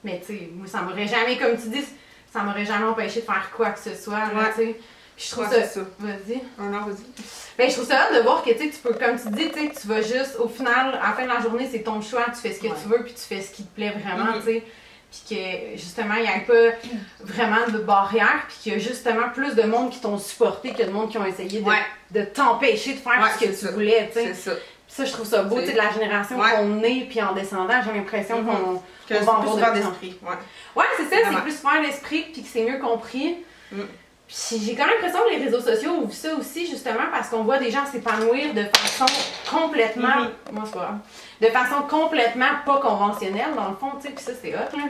Mais, tu sais, moi, ça m'aurait jamais, comme tu dis, ça m'aurait jamais empêché de faire quoi que ce soit, là, tu sais. Puis je trouve ça... Vas-y. Non, vas-y. Ben, je trouve ça hâte de voir que, tu sais, tu peux, comme tu dis, tu sais, tu vas juste, au final, à la fin de la journée, c'est ton choix, tu fais ce que tu veux, puis tu fais ce qui te plaît vraiment, tu sais. Puis que, justement, il n'y a pas vraiment de barrière, puis qu'il y a justement plus de monde qui t'ont supporté que de monde qui ont essayé de t'empêcher de faire ce que tu voulais, tu sais. C'est ça. Puis ça, je trouve ça beau, tu sais, de la génération qu'on est, puis en descendant, j'ai l'impression qu'on va avoir de d'esprit. Ouais, c'est ça, c'est plus faire l'esprit, puis que c'est mieux compris. Puis j'ai quand même l'impression que les réseaux sociaux ouvrent ça aussi, justement, parce qu'on voit des gens s'épanouir de façon complètement... Moi, c'est pas grave. De façon complètement pas conventionnelle, dans le fond, tu sais, puis ça, c'est hot, là.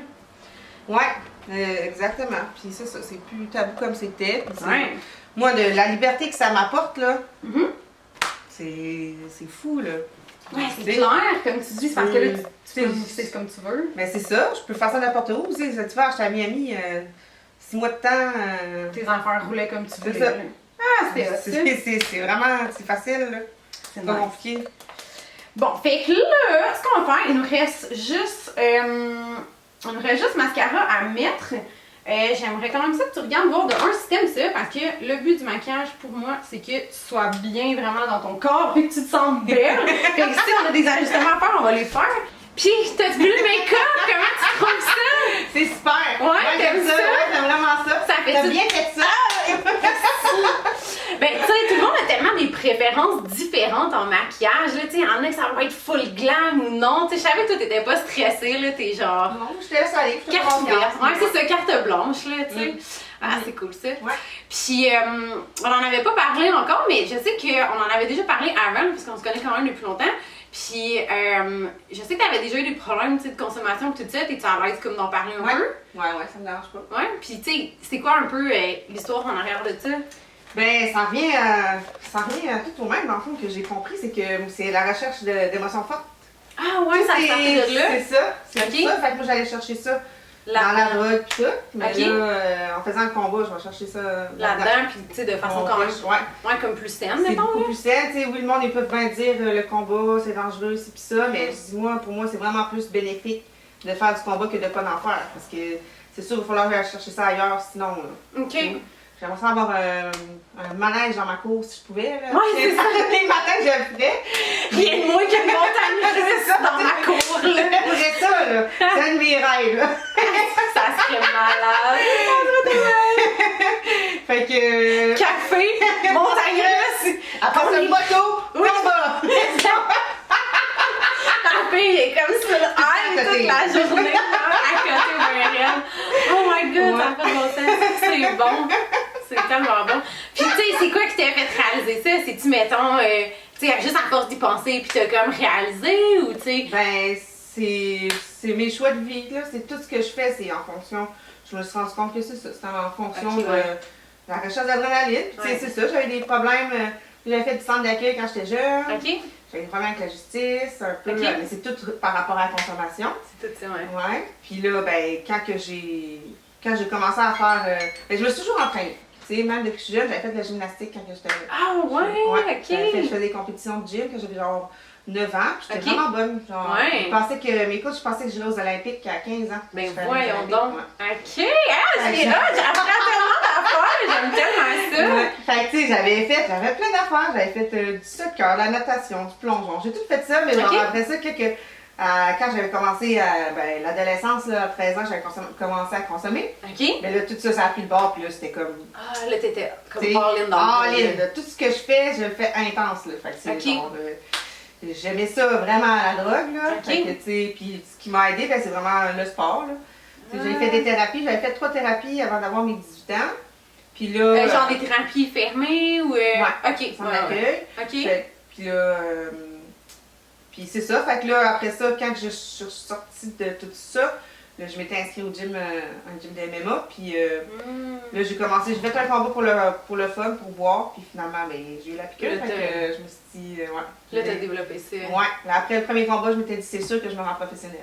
Ouais, exactement. Puis c'est ça, c'est plus tabou comme c'était. Moi, de la liberté que ça m'apporte, là, c'est fou, là. Ouais, c'est clair, comme tu dis, parce que là, tu fais comme tu veux. Mais c'est ça, je peux faire ça n'importe où. Tu sais, tu vas, j'étais à Miami, 6 mois de temps. Tes affaires roulaient comme tu voulais. Ça. Ah, c'est vraiment, c'est facile, là. C'est pas compliqué. Bon, fait que là, ce qu'on va faire, il nous reste juste mascara à mettre. J'aimerais quand même ça que tu regardes voir de un système ça, parce que le but du maquillage pour moi, c'est que tu sois bien vraiment dans ton corps et que tu te sentes belle. Fait que si on a des ajustements à faire, on va les faire. Puis, t'as vu le make-up? Comment tu trouves ça? C'est super! Ouais, t'aimes ça? Ouais, j'aime vraiment ça. T'as bien fait ça! Ben, tu sais, tout le monde a tellement des préférences différentes en maquillage, là, tu sais, il y en a que ça va être full glam ou non, tu sais, je savais que toi, t'étais pas stressée, là, t'es genre... Non, je te laisse aller, je te carte verte, ouais, c'est ça, carte blanche, là, tu sais. Ah, c'est cool, ça. Ouais. Puis, on en avait pas parlé encore, mais je sais qu'on en avait déjà parlé avant, parce qu'on se connaît quand même depuis longtemps. Puis, je sais que t'avais déjà eu des problèmes, tu sais, de consommation et tout ça, t'es-tu à l'aise comme d'en parler un peu? Ouais, ça me dérange pas. Ouais, puis tu sais, c'est quoi un peu l'histoire en arrière de ça? Ben, ça revient tout au même, dans le fond, que j'ai compris, c'est que c'est la recherche d'émotions fortes. Ah ouais, ça partait de là? C'est ça, c'est okay. ça, fait que moi j'allais chercher ça dans la drogue pis tout. Mais là, en faisant le combat, je vais chercher ça là-dedans. Puis tu sais, de façon quand même comme plus saine, c'est beaucoup plus saine. Tu sais, oui, le monde, ils peuvent bien dire le combat, c'est dangereux, c'est pis ça. Mais je dis, moi, pour moi, c'est vraiment plus bénéfique de faire du combat que de pas en faire. Parce que c'est sûr, il va falloir aller chercher ça ailleurs, sinon. Là, OK. J'aimerais ça avoir un manège dans ma cour si je pouvais. Là. Ouais, c'est ça. Les matins, je le ferais. Rien de moins qu'une montagne russe dans ma cour, là. J'aimerais ça, là. C'est un de mes rêves, là. Ça serait malade. Fait que... Café, montagne russe. Après ça, moto, combat. La fille est comme ça, toute la journée, à côté de rien. Oh my god, ça fait de bon sens. C'est bon. C'est tellement bon. Puis tu sais, c'est quoi qui t'a fait réaliser ça? C'est-tu, mettons, tu sais, juste à force d'y penser, puis t'as comme réalisé, ou tu sais? Ben, c'est mes choix de vie, là. C'est tout ce que je fais, c'est en fonction... Je me suis rendu compte que c'est ça. C'est en fonction de la recherche d'adrénaline. Puis tu sais, c'est ça, j'avais des problèmes... J'avais fait du centre d'accueil quand j'étais jeune. J'avais des problèmes avec la justice, un peu, mais c'est tout par rapport à la consommation. C'est tout ça, ouais. Ouais. Puis là, ben, quand j'ai commencé à faire... ben, je me suis toujours entraînée. Tu sais, même depuis que je suis jeune, j'avais fait de la gymnastique quand j'étais... Ah ouais, ok. Je faisais des compétitions de gym quand j'avais genre 9 ans. J'étais vraiment bonne. Genre, mes coachs, je pensais que j'irais aux Olympiques à 15 ans. Ben voyons donc. Ok, j'apprends tellement d'affaires, j'aime tellement ça. Ouais. Fait que tu sais, j'avais plein d'affaires. J'avais fait du soccer, de la natation, du plongeon. J'ai tout fait ça, mais genre, après ça, quand j'avais commencé l'adolescence, à 13 ans, j'avais commencé à consommer. OK. Mais là, tout ça, ça a pris le bord, puis là, c'était comme... Ah, là, t'étais comme all-in dans le all-in. Tout ce que je fais, je le fais intense, là. Fait que c'est genre... j'aimais ça vraiment à la drogue, là. Fait que, tu sais, puis ce qui m'a aidé, ben, c'est vraiment le sport, là. J'ai fait des thérapies, j'avais fait 3 thérapies avant d'avoir mes 18 ans. Puis là... genre des thérapies fermées ou... Ouais, OK. sans accueil. OK. Puis là... puis c'est ça, fait que là, après ça, quand je suis sortie de tout ça, là, je m'étais inscrite au gym, un gym de MMA, puis là, j'ai commencé, j'ai fait un combat pour le fun, pour voir, puis finalement, ben, j'ai eu la piqûre, fait que je me suis dit, Là, t'as développé ça. Ouais, après le premier combat, je m'étais dit, c'est sûr que je me rends professionnelle.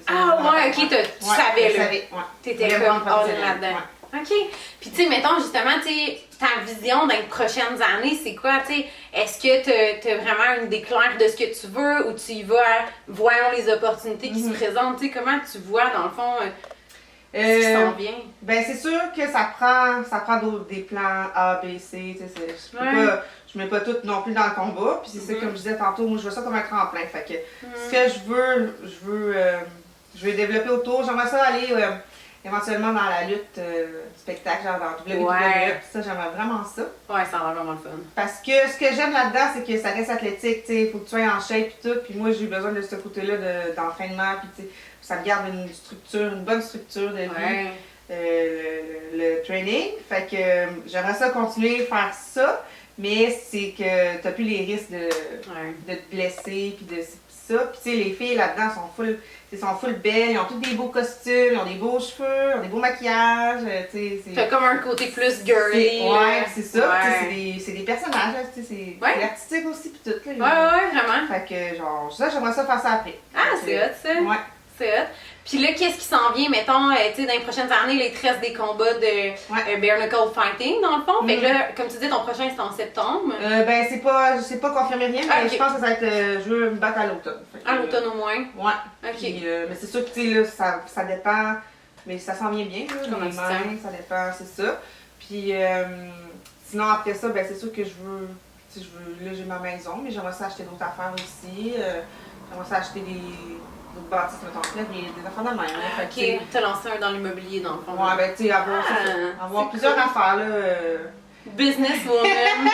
Ah ouais, ok, tu savais, là. T'étais comme all-in là-dedans. Ouais. OK. Puis, tu sais, mettons, justement, tu sais, ta vision dans les prochaines années, c'est quoi, tu sais? Est-ce que tu as vraiment une idée claire de ce que tu veux ou tu y vas à voyons les opportunités qui se présentent? Tu sais, comment tu vois, dans le fond, ce qui s'en vient? Ben, c'est sûr que ça prend des plans A, B, C, tu sais, je mets pas tout non plus dans le combat. Puis c'est ça, comme je disais tantôt, moi, je veux ça comme un tremplin. Fait que ce que je veux développer autour, j'aimerais ça aller... éventuellement dans la lutte spectacle, genre dans WWE, ça, j'aimerais vraiment ça. Ouais, ça a l'air vraiment le fun. Parce que ce que j'aime là-dedans, c'est que ça reste athlétique, tu sais, il faut que tu sois en shape et tout, puis moi, j'ai eu besoin de ce côté-là d'entraînement, puis tu sais, ça me garde une bonne structure de vie, le training. Fait que j'aimerais ça continuer à faire ça, mais c'est que t'as plus les risques de te blesser, puis de ça. Puis tu sais, les filles là-dedans sont full belles, ils ont tous des beaux costumes, ils ont des beaux cheveux, ils ont des beaux maquillages, tu sais. T'as comme un côté plus girly. Ouais, c'est ça. Ouais. C'est des personnages, tu sais, c'est artistique aussi, puis tout. Là, ouais, vraiment. Fait que genre, ça, j'aimerais ça faire ça après. Ah, c'est hot, ça. Ouais. C'est hot. Puis là, qu'est-ce qui s'en vient, mettons, tu sais, dans les prochaines années, là, il te reste des combats de bare knuckle fighting, dans le fond. Fait que là, comme tu dis, ton prochain, c'est en septembre. Ben, c'est pas confirmé rien, mais je pense que ça va être, je veux me battre à l'automne. À l'automne au moins? Ouais. OK. Puis, mais c'est sûr que, tu sais, là, ça dépend, mais ça s'en vient bien, là, les mains, ça dépend, c'est ça. Puis, sinon, après ça, ben, c'est sûr que là, j'ai ma maison, mais j'aimerais ça acheter d'autres affaires aussi. J'aimerais ça acheter d'autres bâtisses, mettons, des affaires de même. OK, t'as lancé un dans l'immobilier, dans le fond. Ouais, ben, tu sais, avoir plusieurs affaires, là. Businesswoman.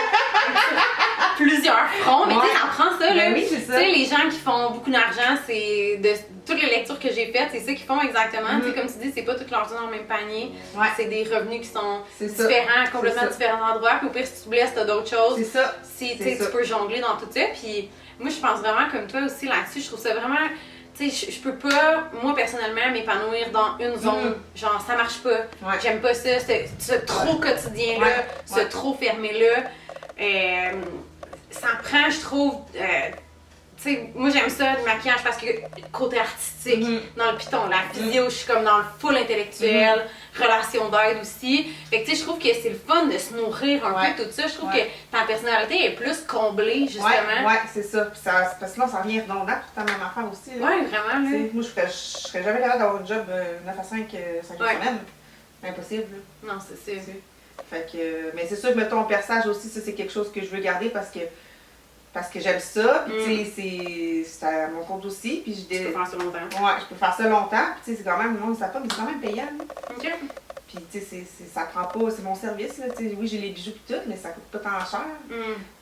Plusieurs fronts, mais tu sais, ça prend ça, là. Oui, c'est ça. Tu sais, les gens qui font beaucoup d'argent, c'est de toutes les lectures que j'ai faites, c'est ça qu'ils font exactement. Tu sais, comme tu dis, c'est pas tout l'argent dans le même panier. C'est des revenus qui sont différents, complètement différents endroits. Puis au pire, si tu te blesses, t'as d'autres choses. C'est ça. Tu peux jongler dans tout ça. Puis moi, je pense vraiment comme toi aussi là-dessus. Je trouve ça vraiment... Tu sais, je peux pas, moi personnellement, m'épanouir dans une zone. Genre, ça marche pas. J'aime pas ça. Ce trop quotidien-là, ce trop fermé-là. Ça prend, je trouve, tu sais, moi j'aime ça, le maquillage, parce que côté artistique, dans le piton, la physio, je suis comme dans le full intellectuel, relation d'aide aussi. Fait que tu sais, je trouve que c'est le fun de se nourrir un peu de tout ça. Je trouve que ta personnalité est plus comblée, justement. Ouais, c'est ça. Puis parce que sinon, ça revient redondant pour ta même affaire aussi. Là. Ouais, vraiment. Là. Moi, je serais jamais capable d'avoir un job 9 à 5 semaines. Impossible. Là. Non, c'est ça. Fait que, mais c'est sûr que mettons, perçage aussi, ça c'est quelque chose que je veux garder parce que j'aime ça. Puis tu sais, c'est à mon compte aussi. Puis tu peux faire ça longtemps. Ouais, je peux faire ça longtemps. Puis tu sais, c'est quand même, le monde ne sait pas, mais c'est quand même payant. OK. Puis tu sais, ça prend pas, c'est mon service. Là, oui, j'ai les bijoux et tout, mais ça coûte pas tant cher.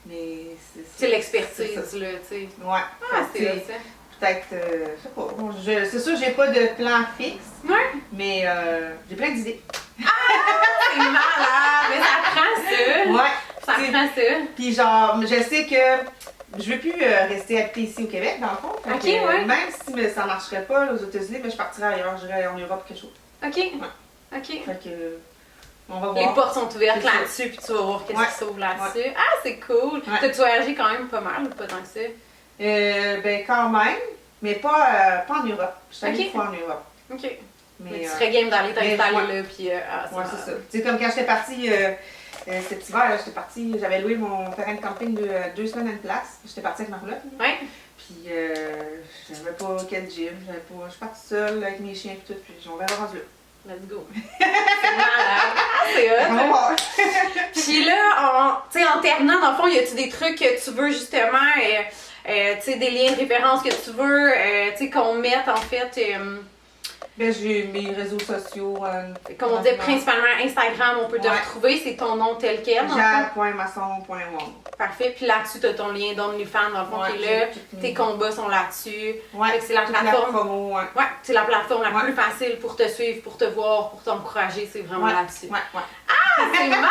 Mais c'est l'expertise, là, tu sais. Ouais. Ah, c'est ça. Peut-être, je sais pas. Bon, c'est sûr, j'ai pas de plan fixe. Ouais. Mais j'ai plein d'idées. Ah! C'est malade! Mais ça prend ça! Ouais! Ça prend ça! Puis genre, je sais que je veux plus rester habiter ici au Québec, dans le fond. Ok, ouais. Même si ça marcherait pas là, aux États-Unis, mais je partirais ailleurs, j'irais en Europe quelque chose. Ok. Ouais. Ok. Fait que, on va voir. Les portes sont ouvertes là-dessus, puis tu vas voir qu'est-ce qui s'ouvre là-dessus. Ouais. Ah, c'est cool! T'as-tu voyagé quand même pas mal ou pas tant que ça? Ben quand même, mais pas en Europe. Je suis allée une fois en Europe. Ok. Mais tu serais game d'aller t'installer là, puis c'est ça. Tu sais, comme quand j'étais partie cet hiver, j'étais partie, j'avais loué mon terrain de camping de 2 semaines à une place. J'étais partie avec ma roulotte. Ouais. Puis j'avais pas quel gym, je suis partie seule avec mes chiens et tout, puis on verra rendu là. Let's go. C'est malade. C'est hot. Puis là, en terminant, dans le fond, y a-tu des trucs que tu veux justement, tu sais, des liens de référence que tu veux, tu sais, qu'on mette en fait. Ben, j'ai mes réseaux sociaux. Comme on dit, principalement Instagram, on peut te retrouver, c'est ton nom tel quel. Jade.masson.one. Parfait. Puis là-dessus, tu as ton lien d'OnlyFans, dans le fond, qui est là. Tes combats sont là-dessus. Ouais, c'est la plateforme. Ouais, c'est la plateforme la plus facile pour te suivre, pour te voir, pour t'encourager. C'est vraiment là-dessus. Ouais. Ah, c'est malade!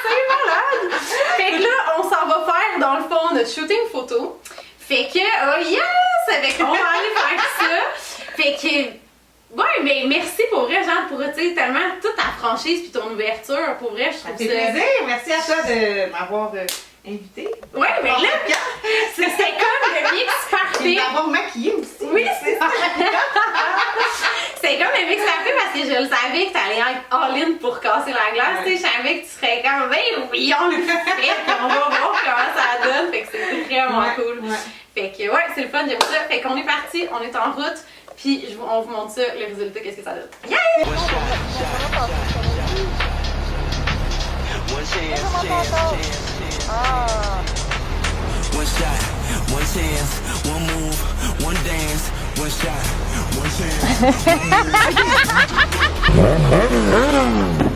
C'est malade! Fait que là, on s'en va faire, dans le fond, notre shooting photo. Fait que, oh yes! Avec, on va aller faire ça. Fait que. Ouais, mais merci pour vrai, Jade, pour tellement toute ta franchise puis ton ouverture. Pour vrai, je trouve ça. Ça fait plaisir. Merci à toi de m'avoir invitée. Ouais, mais là, c'est comme le mix parfait. Et m'avoir maquillée aussi. Oui, c'est ça. C'est comme le mix parfait parce que je le savais que t'allais être all-in pour casser la glace. Je savais que tu serais comme, ben oui, on le fait, puis on va voir comment ça donne. Fait que c'est vraiment cool. Fait que ouais, c'est le fun, j'aime ça. Fait qu'on est parti, on est en route. Puis on vous montre ça, le résultat, qu'est-ce que ça donne. Yeah! One shot, one chance, one move, one dance, one shot, one chance, one move.